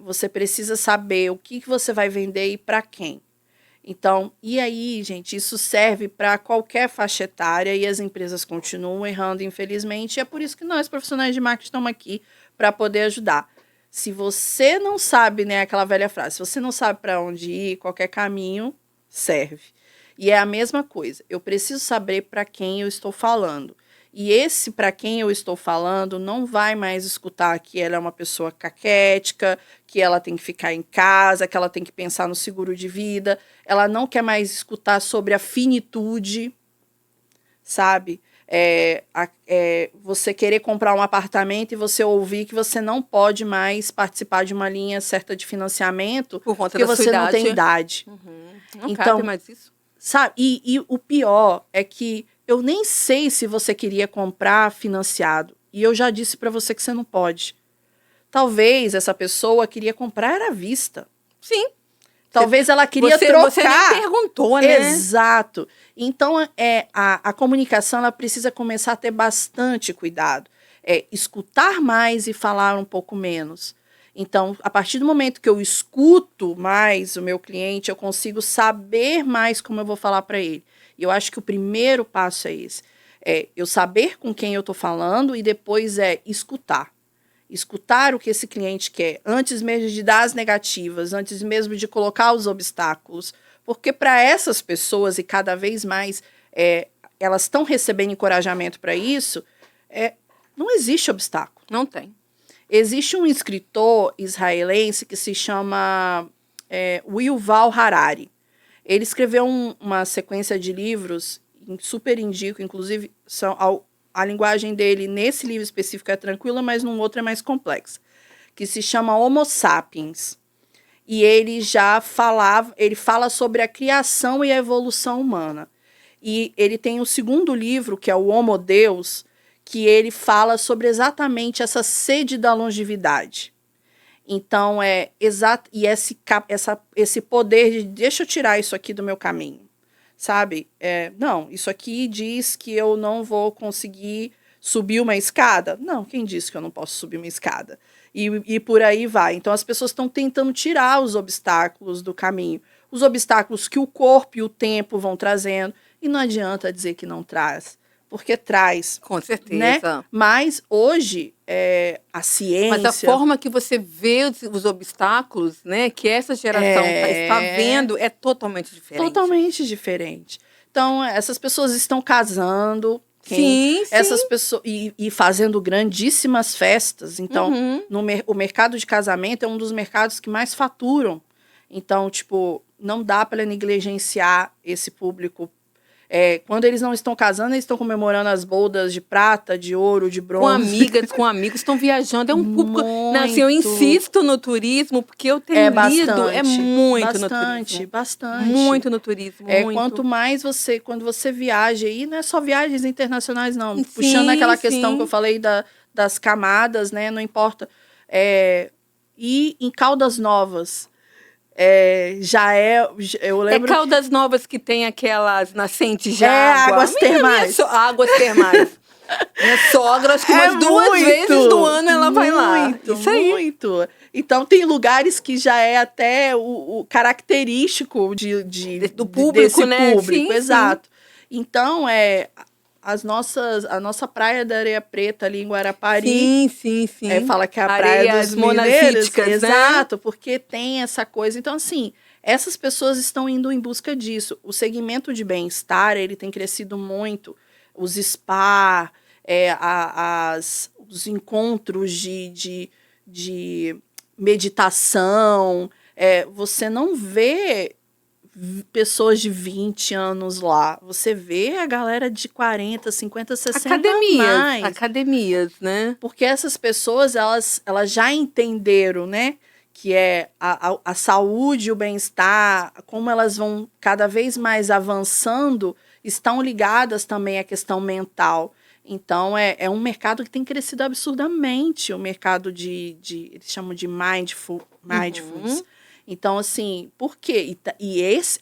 S2: Você precisa saber o que você vai vender e para quem. Então, e aí, gente, isso serve para qualquer faixa etária e as empresas continuam errando, infelizmente, e é por isso que nós, profissionais de marketing, estamos aqui para poder ajudar. Se você não sabe, né, aquela velha frase, se você não sabe para onde ir, qualquer caminho serve. E é a mesma coisa, eu preciso saber para quem eu estou falando. E esse para quem eu estou falando não vai mais escutar que ela é uma pessoa caquética, que ela tem que ficar em casa, que ela tem que pensar no seguro de vida. Ela não quer mais escutar sobre a finitude, sabe? Você querer comprar um apartamento e você ouvir que você não pode mais participar de uma linha certa de financiamento
S1: por conta
S2: porque
S1: da
S2: você
S1: sua
S2: não tem
S1: idade. Não
S2: então,
S1: cabe mais isso.
S2: Sabe? E o pior é que eu nem sei se você queria comprar financiado. E eu já disse para você que você não pode. Talvez essa pessoa queria comprar à vista.
S1: Sim.
S2: Talvez ela queria trocar.
S1: Você nem perguntou, né?
S2: Exato. Então, a comunicação ela precisa começar a ter bastante cuidado. Escutar mais e falar um pouco menos. Então, a partir do momento que eu escuto mais o meu cliente, eu consigo saber mais como eu vou falar para ele. E eu acho que o primeiro passo é esse. Eu saber com quem eu estou falando e depois escutar. Escutar o que esse cliente quer, antes mesmo de dar as negativas, antes mesmo de colocar os obstáculos. Porque para essas pessoas, e cada vez mais elas estão recebendo encorajamento para isso, não existe obstáculo.
S1: Não tem.
S2: Existe um escritor israelense que se chama Yuval Harari. Ele escreveu uma sequência de livros, super indico, inclusive a linguagem dele nesse livro específico é tranquila, mas num outro é mais complexa, que se chama Homo Sapiens. E ele fala sobre a criação e a evolução humana. E ele tem o segundo livro, que é o Homo Deus, que ele fala sobre exatamente essa sede da longevidade. Então, exato. E esse poder de deixa eu tirar isso aqui do meu caminho, sabe? Não, isso aqui diz que eu não vou conseguir subir uma escada. Não, quem disse que eu não posso subir uma escada? E por aí vai. Então, as pessoas estão tentando tirar os obstáculos do caminho. Os obstáculos que o corpo e o tempo vão trazendo. E não adianta dizer que não traz. Porque traz.
S1: Com certeza.
S2: Né? Mas hoje, a ciência...
S1: Mas a forma que você vê os obstáculos, né, que essa geração está vendo, é totalmente diferente.
S2: Totalmente diferente. Então, essas pessoas estão casando...
S1: Sim.
S2: Essas pessoas e fazendo grandíssimas festas. Então, o mercado de casamento é um dos mercados que mais faturam. Então, tipo, não dá para negligenciar esse público. Quando eles não estão casando, eles estão comemorando as bodas de prata, de ouro, de bronze.
S1: Com amigas, com amigos, estão viajando. É um público... Não, assim, eu insisto no turismo, porque eu tenho lido... É muito no turismo.
S2: Bastante.
S1: Muito no turismo, muito.
S2: Quanto mais quando você viaja, e não é só viagens internacionais, não. Sim, puxando aquela questão que eu falei das camadas, né? Não importa. E em Caldas Novas... eu lembro...
S1: Caldas Novas que tem aquelas nascentes de água.
S2: Águas termais.
S1: Águas termais. Minha sogra, acho que umas 2 vezes do ano ela vai lá. Isso aí.
S2: Muito. Então, tem lugares que já é até o característico
S1: do público,
S2: desse
S1: né?
S2: público.
S1: Sim,
S2: exato. Então, a nossa praia da Areia Preta ali em Guarapari.
S1: Sim.
S2: Fala que é a praia dos mineiros. Exato,
S1: né?
S2: porque tem essa coisa. Então, assim, essas pessoas estão indo em busca disso. O segmento de bem-estar, ele tem crescido muito. Os spa, os encontros de meditação. Você não vê pessoas de 20 anos lá. Você vê a galera de 40, 50, 60 mais.
S1: Academias, né?
S2: Porque essas pessoas, elas já entenderam, né? Que a saúde e o bem-estar, como elas vão cada vez mais avançando, estão ligadas também à questão mental. Então, é um mercado que tem crescido absurdamente. O mercado eles chamam de mindfulness. Então, assim, por quê?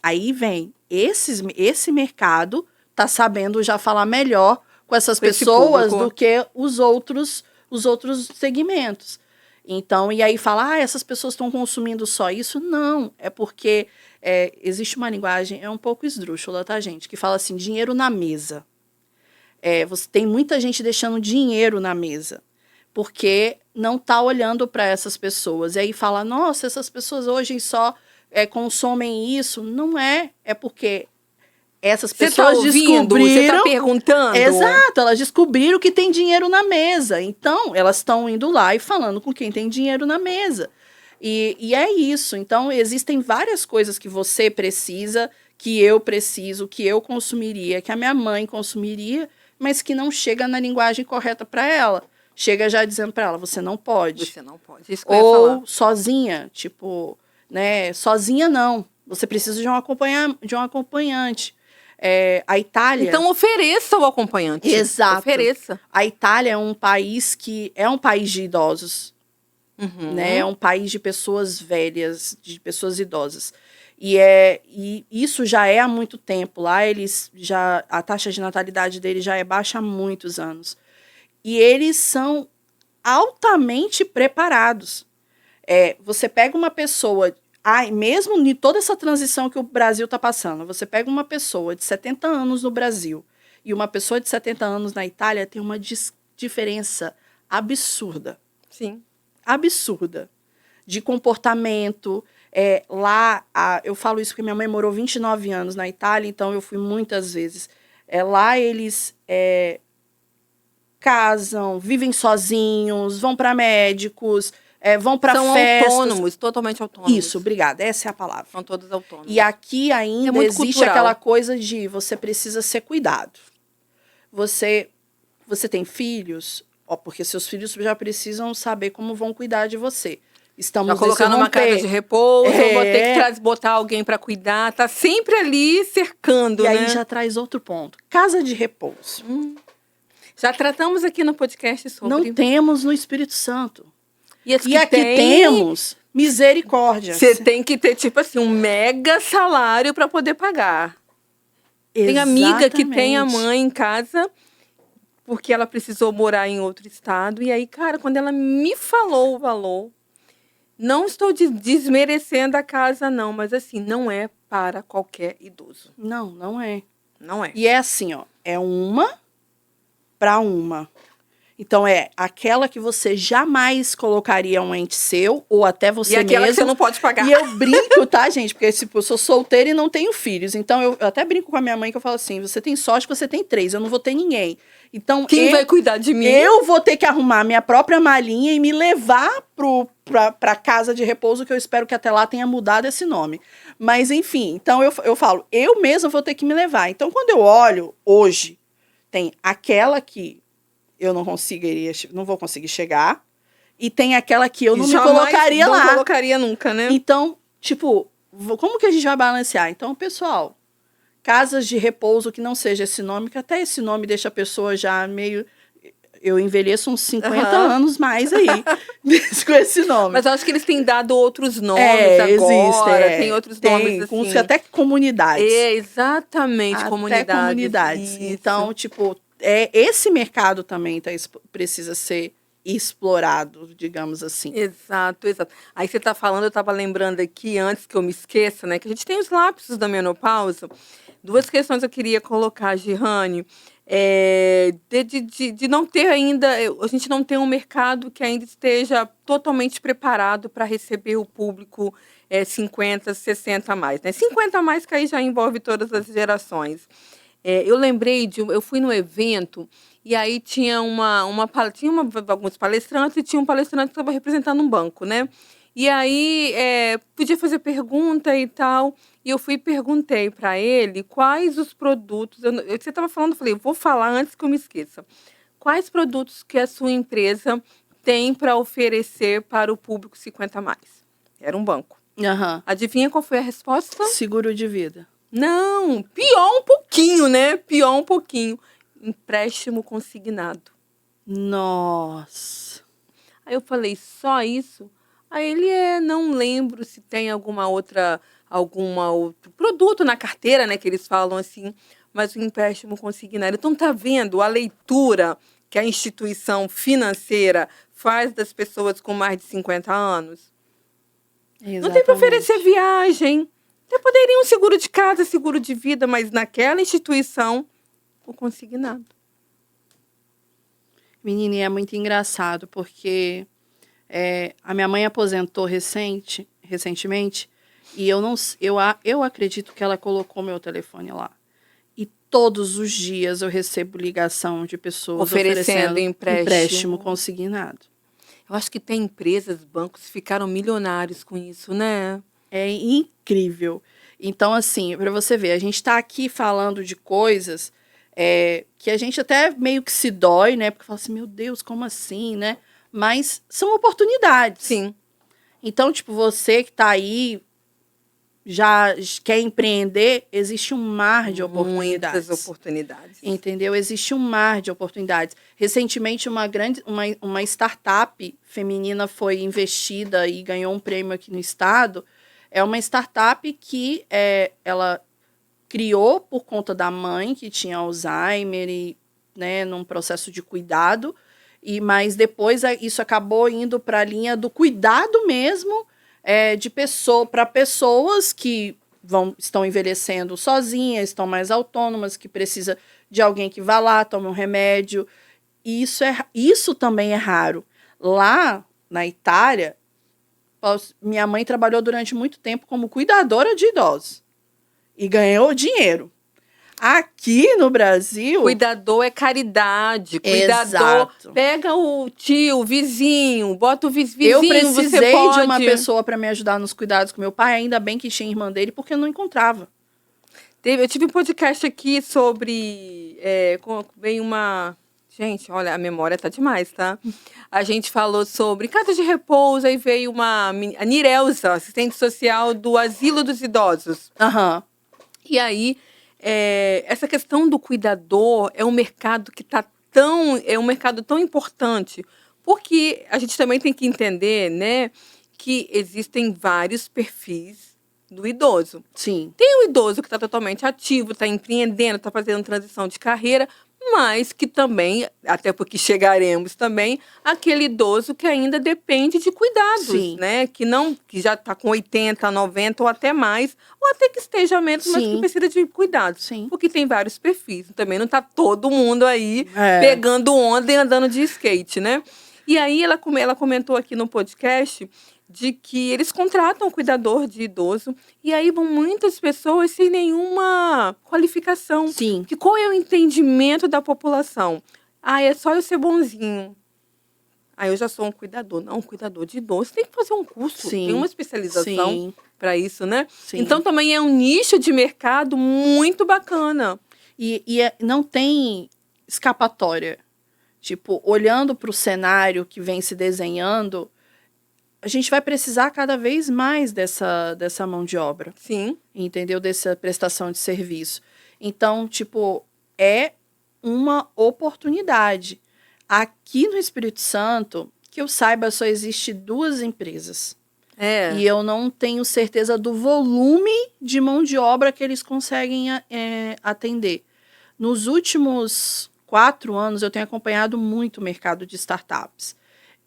S2: Aí vem, esse mercado tá sabendo já falar melhor com essas pessoas do que os outros segmentos. Então, e aí fala, essas pessoas estão consumindo só isso? Não, é porque existe uma linguagem, um pouco esdrúxula, tá, gente? Que fala assim, dinheiro na mesa. Você tem muita gente deixando dinheiro na mesa, porque não está olhando para essas pessoas. E aí fala, nossa, essas pessoas hoje só consomem isso. Não é porque essas pessoas descobriram...
S1: Você está perguntando?
S2: Exato, elas descobriram que tem dinheiro na mesa. Então, elas estão indo lá e falando com quem tem dinheiro na mesa. E é isso. Então, existem várias coisas que você precisa, que eu preciso, que eu consumiria, que a minha mãe consumiria, mas que não chega na linguagem correta para ela. Chega já dizendo para ela, você não pode.
S1: Você não pode. Isso que eu ia falar.
S2: Ou sozinha, tipo, né? Sozinha não. Você precisa de um acompanhante. A Itália...
S1: Então ofereça o acompanhante.
S2: Exato.
S1: Ofereça.
S2: A Itália é um país que é um país de idosos. Né? É um país de pessoas velhas, de pessoas idosas. E isso já é há muito tempo. Lá a taxa de natalidade deles já é baixa há muitos anos. E eles são altamente preparados. Você pega uma pessoa... mesmo em toda essa transição que o Brasil está passando, você pega uma pessoa de 70 anos no Brasil e uma pessoa de 70 anos na Itália, tem uma diferença absurda.
S1: Sim.
S2: Absurda. De comportamento. Lá, eu falo isso porque minha mãe morou 29 anos na Itália, então eu fui muitas vezes. Lá eles... casam, vivem sozinhos, vão para médicos, vão para festas.
S1: São autônomos, totalmente autônomos.
S2: Isso, obrigada, essa é a palavra.
S1: São todos autônomos.
S2: E aqui ainda existe
S1: cultural.
S2: Aquela coisa de você precisa ser cuidado. Você tem filhos, porque seus filhos já precisam saber como vão cuidar de você. Estamos
S1: colocar numa casa de repouso, vou ter que botar alguém para cuidar, tá sempre ali cercando, né?
S2: E aí já traz outro ponto. Casa de repouso.
S1: Já tratamos aqui no podcast sobre...
S2: Não temos no Espírito Santo.
S1: E as
S2: E
S1: que
S2: aqui
S1: tem,
S2: temos misericórdia.
S1: você tem que ter, tipo assim, um mega salário para poder pagar. Tem amiga que tem a
S2: Exatamente.
S1: mãe em casa porque ela precisou morar em outro estado. E aí, cara, quando ela me falou o valor, não estou desmerecendo a casa, não, mas assim, não é para qualquer idoso.
S2: Não, não é.
S1: Não é.
S2: E é assim, ó, é uma para uma. Então é aquela que você jamais colocaria um ente seu ou até
S1: E
S2: você
S1: aquela que você
S2: mesmo.
S1: não pode pagar.
S2: E eu brinco, tá, gente? Porque tipo, eu sou solteira e não tenho filhos. Então eu até brinco com a minha mãe que eu falo assim: você tem sorte que você tem 3, eu não vou ter ninguém. Então
S1: Quem vai cuidar de mim?
S2: eu vou ter que arrumar minha própria malinha e me levar pra casa de repouso, que eu espero que até lá tenha mudado esse nome. Mas enfim, então eu falo, eu mesma vou ter que me levar. Então quando eu olho hoje, tem aquela que eu não vou conseguir chegar. E tem aquela que eu não me colocaria lá.
S1: Não colocaria nunca, né?
S2: Então, tipo, como que a gente vai balancear? Então, pessoal, casas de repouso que não seja esse nome, que até esse nome deixa a pessoa já meio... Eu envelheço uns 50 anos mais aí, com esse nome.
S1: Mas eu acho que eles têm dado outros nomes agora.
S2: Existe,
S1: Tem outros nomes assim.
S2: Uns que até comunidades.
S1: Exatamente,
S2: Até
S1: comunidades.
S2: comunidades.
S1: Isso.
S2: Então, tipo, esse mercado também precisa ser explorado, digamos assim.
S1: Exato, exato. Aí você está falando, eu estava lembrando aqui, antes que eu me esqueça, né? Que a gente tem os lapsos da menopausa. 2 questões eu queria colocar, Girane. De não ter ainda, a gente não tem um mercado que ainda esteja totalmente preparado para receber o público 50, 60 a mais, né? 50 a mais que aí já envolve todas as gerações. Eu lembrei eu fui no evento e aí tinha alguns palestrantes e tinha um palestrante que estava representando um banco, né? E aí podia fazer pergunta e tal. E eu fui e perguntei para ele quais os produtos. Você estava falando, eu falei, vou falar antes que eu me esqueça. Quais produtos que a sua empresa tem para oferecer para o público 50 a mais? Era um banco.
S2: Uhum.
S1: Adivinha qual foi a resposta?
S2: Seguro de vida.
S1: Não, pior um pouquinho, né? Pior um pouquinho. Empréstimo consignado.
S2: Nossa.
S1: Aí eu falei, só isso? Aí ele não lembro se tem algum outro produto na carteira, né, que eles falam assim, mas o empréstimo consignado. Então tá vendo a leitura que a instituição financeira faz das pessoas com mais de 50 anos?
S2: Exatamente.
S1: Não tem para oferecer viagem. Até poderia um seguro de casa, seguro de vida, mas naquela instituição, o consignado.
S2: Menina, é muito engraçado, porque a minha mãe aposentou recentemente, e eu acredito que ela colocou meu telefone lá. E todos os dias eu recebo ligação de pessoas oferecendo empréstimo consignado.
S1: Eu acho que tem empresas, bancos que ficaram milionários com isso, né?
S2: É incrível. Então, assim, para você ver, a gente está aqui falando de coisas que a gente até meio que se dói, né? Porque fala assim, meu Deus, como assim, né? Mas são oportunidades.
S1: Sim.
S2: Então, tipo, você que está aí, já quer empreender, existe um mar de oportunidades.
S1: Muitas oportunidades.
S2: Entendeu? Existe um mar de oportunidades. Recentemente, uma startup feminina foi investida e ganhou um prêmio aqui no estado. É uma startup que ela criou por conta da mãe, que tinha Alzheimer, e, né, num processo de cuidado, mas depois isso acabou indo para a linha do cuidado mesmo, para pessoas que estão envelhecendo sozinhas, estão mais autônomas, que precisa de alguém que vá lá, tome um remédio. E isso também é raro. Lá na Itália, minha mãe trabalhou durante muito tempo como cuidadora de idosos e ganhou dinheiro. Aqui no Brasil...
S1: Cuidador é caridade. Cuidador,
S2: exato.
S1: Pega o tio, o vizinho, bota o vizinho,
S2: eu precisei
S1: você pode...
S2: de uma pessoa para me ajudar nos cuidados com meu pai, ainda bem que tinha irmã dele, porque eu não encontrava.
S1: Eu tive um podcast aqui sobre... veio uma... Gente, olha, a memória tá demais, tá? A gente falou sobre casa de repouso, aí veio a Nirelza, assistente social do Asilo dos Idosos.
S2: Aham.
S1: E aí, essa questão do cuidador é um mercado que é um mercado tão importante Porque a gente também tem que entender, né, que existem vários perfis do idoso.
S2: Sim,
S1: Tem o idoso que está totalmente ativo, está empreendendo, está fazendo transição de carreira, mas que também, até porque chegaremos também, aquele idoso que ainda depende de cuidados,
S2: sim,
S1: né? Que já está com 80, 90 ou até mais, ou até que esteja menos, mas que
S2: sim,
S1: precisa de cuidados.
S2: sim.
S1: Porque tem vários perfis. Também não está todo mundo aí
S2: É,
S1: pegando onda e andando de skate, né? E aí ela comentou aqui no podcast de que eles contratam um cuidador de idoso e aí vão muitas pessoas sem nenhuma qualificação.
S2: sim,
S1: Que qual é o entendimento da população? Ah, é só eu ser bonzinho. Ah, eu já sou um cuidador. Não, um cuidador de idoso tem que fazer um curso, tem uma
S2: sim,
S1: especialização
S2: sim,
S1: para isso, né? Então
S2: sim.
S1: também é um nicho de mercado muito bacana.
S2: Não tem escapatória. Tipo, olhando para o cenário que vem se desenhando, a gente vai precisar cada vez mais dessa mão de obra,
S1: Sim,
S2: entendeu? Dessa prestação de serviço. Então, tipo, é uma oportunidade. Aqui no Espírito Santo, que eu saiba, só existe 2 empresas.
S1: é.
S2: E eu não tenho certeza do volume de mão de obra que eles conseguem atender. Nos últimos 4 anos, eu tenho acompanhado muito o mercado de startups.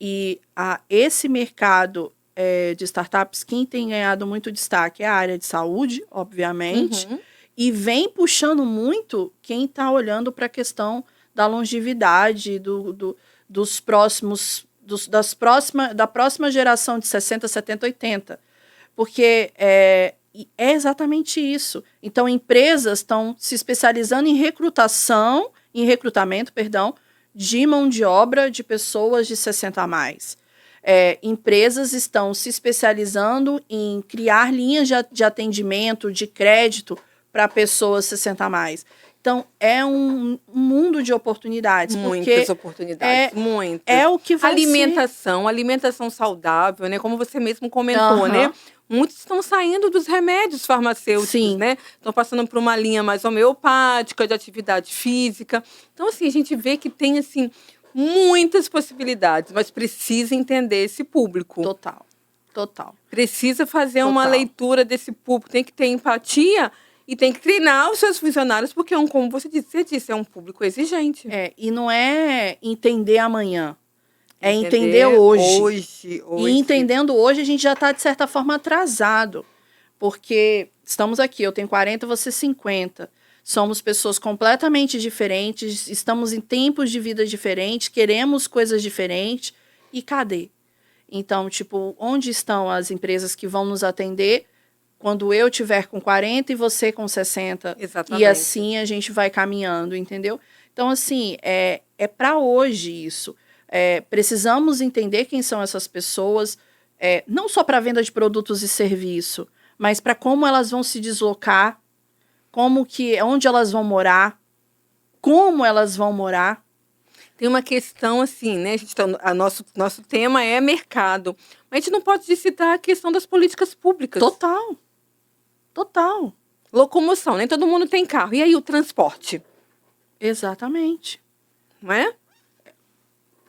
S2: E esse mercado de startups, quem tem ganhado muito destaque é a área de saúde, obviamente,
S1: Uhum.
S2: e vem puxando muito quem está olhando para a questão da longevidade, dos próximos, da próxima geração de 60, 70, 80. Porque é exatamente isso. Então, empresas estão se especializando em recrutamento, de mão de obra de pessoas de 60 a mais. Empresas estão se especializando em criar linhas de atendimento, de crédito para pessoas 60 a mais. Então, é um mundo de oportunidades,
S1: Muitas
S2: porque
S1: oportunidades, muitas.
S2: é o que vai ser.
S1: Alimentação saudável, né? Como você mesmo comentou, né?
S2: Aham.
S1: Muitos estão saindo dos remédios farmacêuticos,
S2: Sim,
S1: né? Estão passando por uma linha mais homeopática, de atividade física. Então, assim, a gente vê que tem, assim, muitas possibilidades, mas precisa entender esse público.
S2: total. Total.
S1: Precisa fazer uma
S2: Total.
S1: leitura desse público, tem que ter empatia e tem que treinar os seus funcionários, porque, como você disse, é um público exigente.
S2: E não é entender amanhã, é entender
S1: Entender
S2: hoje. E
S1: hoje.
S2: entendendo hoje, a gente já está, de certa forma, atrasado. Porque estamos aqui, eu tenho 40, você 50. Somos pessoas completamente diferentes, estamos em tempos de vida diferentes, queremos coisas diferentes. E cadê? Então, tipo, onde estão as empresas que vão nos atender quando eu tiver com 40 e você com 60? E
S1: Exatamente.
S2: assim a gente vai caminhando, entendeu? Então, assim, é para hoje isso. Precisamos entender quem são essas pessoas, não só para venda de produtos e serviço, mas para como elas vão se deslocar, onde elas vão morar, como elas vão morar.
S1: Tem uma questão assim, né? Nosso tema é mercado. Mas a gente não pode citar a questão das políticas públicas.
S2: Total. Total.
S1: Locomoção, nem todo mundo tem carro. E aí o transporte?
S2: Exatamente.
S1: Não é?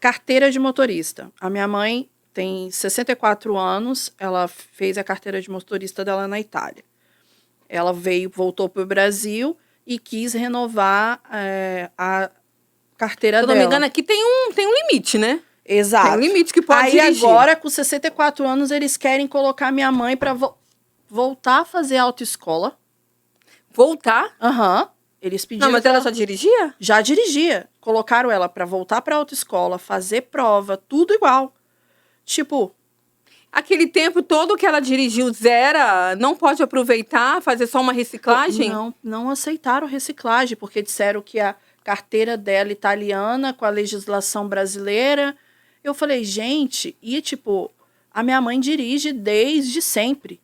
S2: Carteira de motorista. A minha mãe tem 64 anos, ela fez a carteira de motorista dela na Itália. Ela voltou para o Brasil e quis renovar a carteira
S1: Se eu
S2: dela.
S1: não me engano, aqui tem um limite, né?
S2: Exato.
S1: Tem um limite que pode
S2: Aí
S1: dirigir.
S2: agora, com 64 anos, eles querem colocar minha mãe para voltar a fazer autoescola.
S1: Voltar?
S2: Aham. Eles pediram.
S1: Não, mas ela já dirigia?
S2: Já dirigia. Colocaram ela para voltar para autoescola, fazer prova, tudo igual. Tipo,
S1: Aquele tempo todo que ela dirigiu zero, não pode aproveitar, fazer só uma reciclagem?
S2: não aceitaram reciclagem, porque disseram que a carteira dela italiana com a legislação brasileira. Eu falei, gente, e tipo, a minha mãe dirige desde sempre.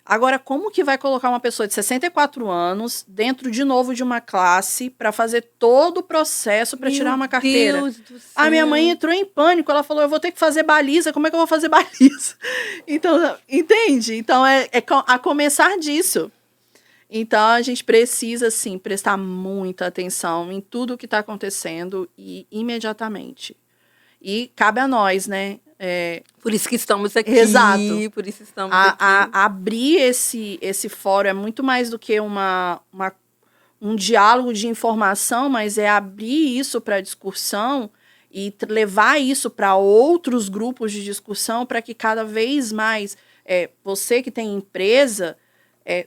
S2: Agora, como que vai colocar uma pessoa de 64 anos dentro de novo de uma classe para fazer todo o processo para tirar uma carteira?
S1: Meu Deus do céu.
S2: A minha mãe entrou em pânico, ela falou, eu vou ter que fazer baliza, como é que eu vou fazer baliza? Então, entende? Então, é a começar disso. Então, a gente precisa, sim, prestar muita atenção em tudo o que está acontecendo e imediatamente. E cabe a nós, né?
S1: Por isso que estamos aqui.
S2: Exato.
S1: Por isso estamos aqui.
S2: Abrir esse fórum é muito mais do que um diálogo de informação, mas é abrir isso para discussão e levar isso para outros grupos de discussão para que cada vez mais você que tem empresa,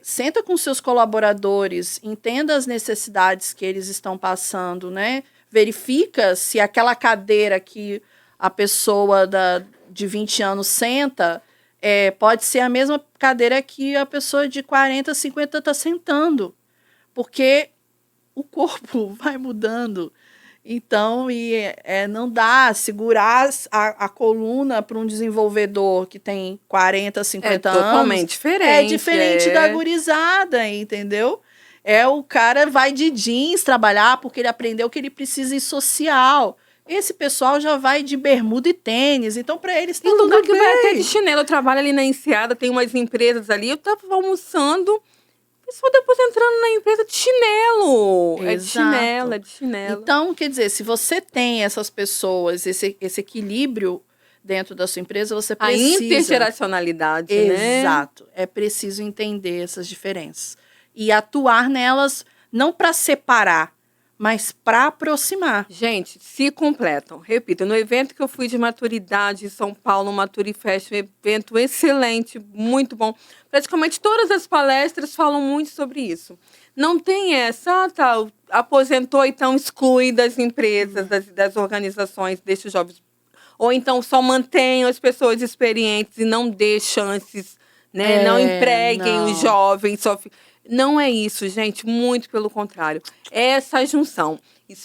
S2: senta com seus colaboradores, entenda as necessidades que eles estão passando, né? Verifica se aquela cadeira que a pessoa de 20 anos senta pode ser a mesma cadeira que a pessoa de 40, 50 está sentando. Porque o corpo vai mudando. Então, não dá segurar a coluna para um desenvolvedor que tem 40, 50 anos.
S1: É totalmente diferente.
S2: É diferente da gurizada, entendeu? O cara vai de jeans trabalhar porque ele aprendeu que ele precisa ir social. Esse pessoal já vai de bermuda e tênis, então para eles tá
S1: tudo bem. Tem lugar que vai até de
S2: bem.
S1: chinelo. Eu trabalho ali na Enseada, tem umas empresas ali, eu tava almoçando, pessoa depois entrando na empresa de chinelo.
S2: Exato.
S1: É de chinelo.
S2: Então, quer dizer, se você tem essas pessoas, esse equilíbrio dentro da sua empresa, você precisa...
S1: A intergeracionalidade, né?
S2: Exato. É preciso entender essas diferenças. E atuar nelas não para separar, mas para aproximar.
S1: Gente, se completam. Repito, no evento que eu fui de maturidade em São Paulo, Maturifest, um evento excelente, muito bom. Praticamente todas as palestras falam muito sobre isso. Não tem essa, aposentou, então exclui das empresas, das organizações, deixa os jovens. Ou então só mantém as pessoas experientes e não dê chances, né? Não empreguem os jovens. Não é isso, gente, muito pelo contrário. É essa junção.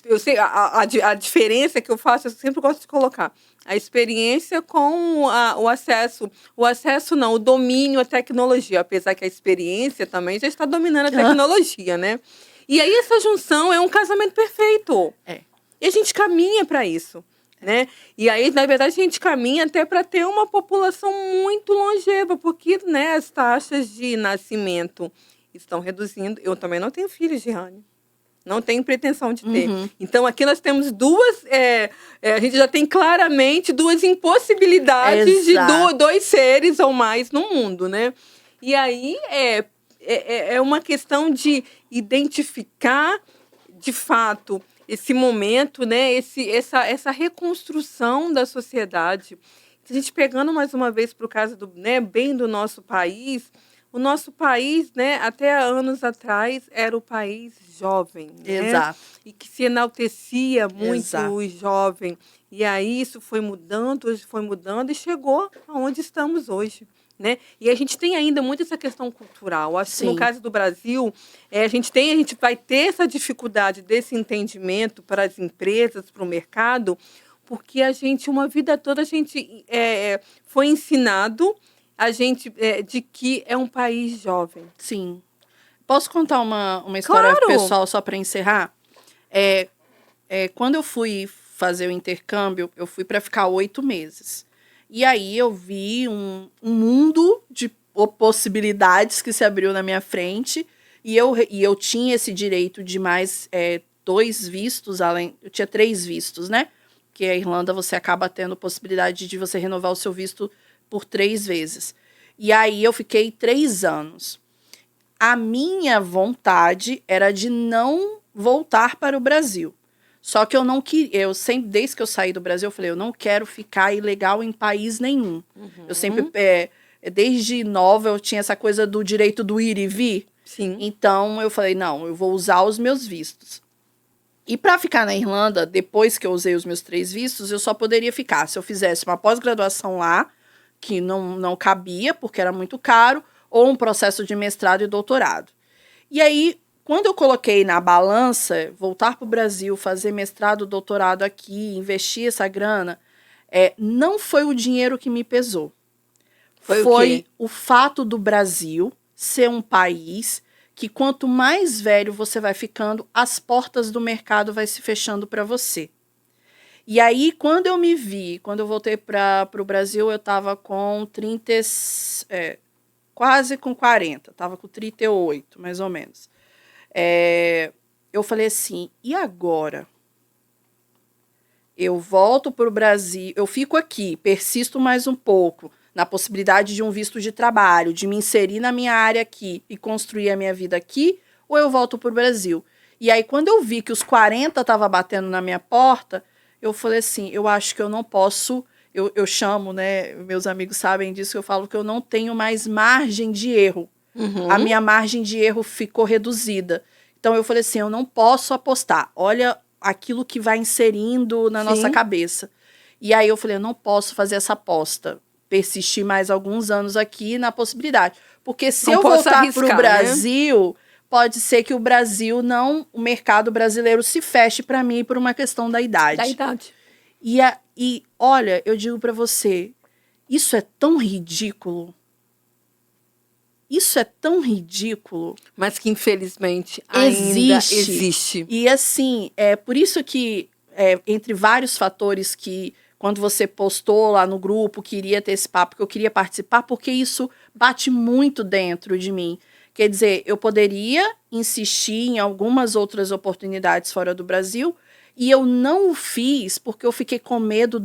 S1: Eu sei, a diferença que eu faço, eu sempre gosto de colocar. A experiência com o acesso. O acesso não, o domínio à tecnologia. Apesar que a experiência também já está dominando a tecnologia, né? E aí essa junção é um casamento perfeito. E a gente caminha para isso. Né? E aí, na verdade, a gente caminha até para ter uma população muito longeva, porque, né, as taxas de nascimento estão reduzindo. Eu também não tenho filhos, Giane. Não tenho pretensão de ter. Então, aqui nós temos duas... a gente já tem claramente duas impossibilidades de dois seres ou mais no mundo, né? E aí, é uma questão de identificar, de fato, esse momento, né? Essa reconstrução da sociedade. A gente pegando mais uma vez para o caso bem do nosso país... O nosso país, né, até anos atrás, era o país jovem.
S2: Exato.
S1: Né? E que se enaltecia muito o jovem. E aí isso foi mudando e chegou aonde estamos hoje. Né? E a gente tem ainda muito essa questão cultural. Acho que no caso do Brasil, a gente vai ter essa dificuldade desse entendimento para as empresas, para o mercado, porque uma vida toda, a gente foi ensinado de que é um país jovem.
S2: Sim. Posso contar uma história pessoal só para encerrar? Quando eu fui fazer o intercâmbio, eu fui para ficar 8 meses. E aí eu vi um mundo de possibilidades que se abriu na minha frente. E eu tinha esse direito de mais 2 vistos, eu tinha 3 vistos, né? Porque a Irlanda você acaba tendo possibilidade de você renovar o seu visto por 3 vezes. E aí eu fiquei 3 anos. A minha vontade era de não voltar para o Brasil. Só que eu não queria, desde que eu saí do Brasil, eu falei, eu não quero ficar ilegal em país nenhum. Eu sempre, desde nova, eu tinha essa coisa do direito do ir e vir.
S1: Sim.
S2: Então eu falei, não, eu vou usar os meus vistos. E para ficar na Irlanda, depois que eu usei os meus 3 vistos, eu só poderia ficar se eu fizesse uma pós-graduação lá, que não cabia, porque era muito caro, ou um processo de mestrado e doutorado. E aí, quando eu coloquei na balança, voltar para o Brasil, fazer mestrado, doutorado aqui, investir essa grana, não foi o dinheiro que me pesou. Foi o fato do Brasil ser um país que quanto mais velho você vai ficando, as portas do mercado vai se fechando para você. E aí, quando eu voltei para o Brasil, eu estava com quase com 40, estava com 38, mais ou menos. Eu falei assim, e agora? eu volto para o Brasil, eu fico aqui, persisto mais um pouco na possibilidade de um visto de trabalho, de me inserir na minha área aqui e construir a minha vida aqui, ou eu volto para o Brasil. E aí, quando eu vi que os 40 estavam batendo na minha porta, eu falei assim, eu acho que eu não posso, eu chamo, né, meus amigos sabem disso, eu falo que eu não tenho mais margem de erro. A minha margem de erro ficou reduzida. Então, eu falei assim, eu não posso apostar. Olha aquilo que vai inserindo na nossa cabeça. E aí, eu falei, eu não posso fazer essa aposta. Persistir mais alguns anos aqui na possibilidade. Porque se eu voltar para o Brasil, pode ser que o Brasil não... O mercado brasileiro se feche para mim por uma questão da idade.
S1: Da idade.
S2: E olha, eu digo para você, isso é tão ridículo. Isso é tão ridículo.
S1: Mas que, infelizmente, ainda existe.
S2: E assim, é por isso que, entre vários fatores que, quando você postou lá no grupo, queria ter esse papo, que eu queria participar, porque isso bate muito dentro de mim. Quer dizer, eu poderia insistir em algumas outras oportunidades fora do Brasil, e eu não o fiz porque eu fiquei com medo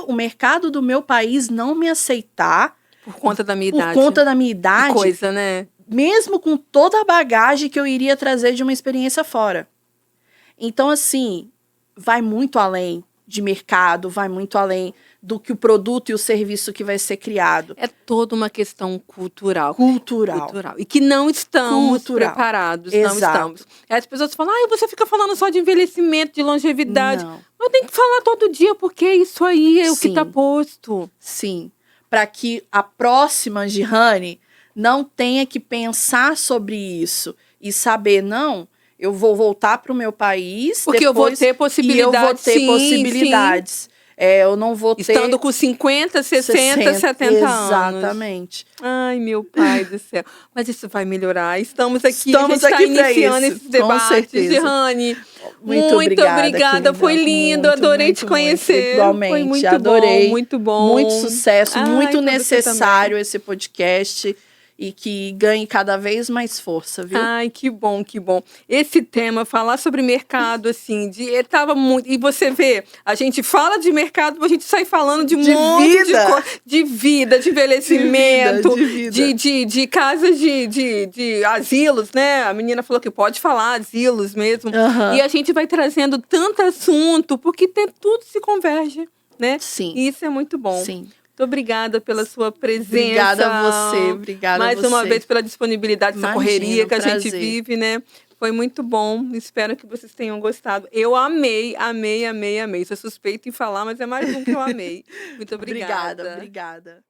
S2: o mercado do meu país não me aceitar.
S1: Por conta da minha idade.
S2: Por conta da minha idade.
S1: Que coisa, né?
S2: Mesmo com toda a bagagem que eu iria trazer de uma experiência fora. Então, assim, vai muito além de mercado, vai muito além do que o produto e o serviço que vai ser criado.
S1: É toda uma questão cultural.
S2: Cultural.
S1: E que não estamos preparados.
S2: Exato.
S1: Não estamos. As pessoas falam, você fica falando só de envelhecimento, de longevidade.
S2: Não.
S1: Eu tenho que falar todo dia, porque isso aí é o que está posto.
S2: Sim. Para que a próxima Girane não tenha que pensar sobre isso e saber, não, eu vou voltar para o meu país
S1: porque
S2: depois,
S1: eu vou ter possibilidades.
S2: E eu vou ter possibilidades. Sim. Eu não vou ter...
S1: Estando com 50, 60, 70 anos.
S2: Exatamente.
S1: Ai, meu pai do céu. Mas isso vai melhorar. Estamos aqui, a gente está iniciando esse debate. Girane, muito obrigada. Foi lindo, adorei te conhecer.
S2: Igualmente,
S1: foi muito
S2: adorei.
S1: Bom, muito bom.
S2: Muito sucesso, muito necessário esse podcast. E que ganhe cada vez mais força, viu?
S1: Ai, que bom, que bom. Esse tema, falar sobre mercado, assim, tava muito... E você vê, a gente fala de mercado, a gente sai falando de um monte de coisa. De vida, de envelhecimento, de casas de asilos, né? A menina falou que pode falar asilos mesmo. E a gente vai trazendo tanto assunto, porque tudo se converge, né?
S2: Sim.
S1: E isso é muito bom.
S2: Sim.
S1: Muito obrigada pela sua presença.
S2: Obrigada a você, obrigada
S1: mais
S2: a você.
S1: uma vez pela disponibilidade, essa correria que a gente vive, né? Foi muito bom, espero que vocês tenham gostado. Eu amei. Sou suspeita em falar, mas é mais um que eu amei. Muito obrigada.
S2: Obrigada.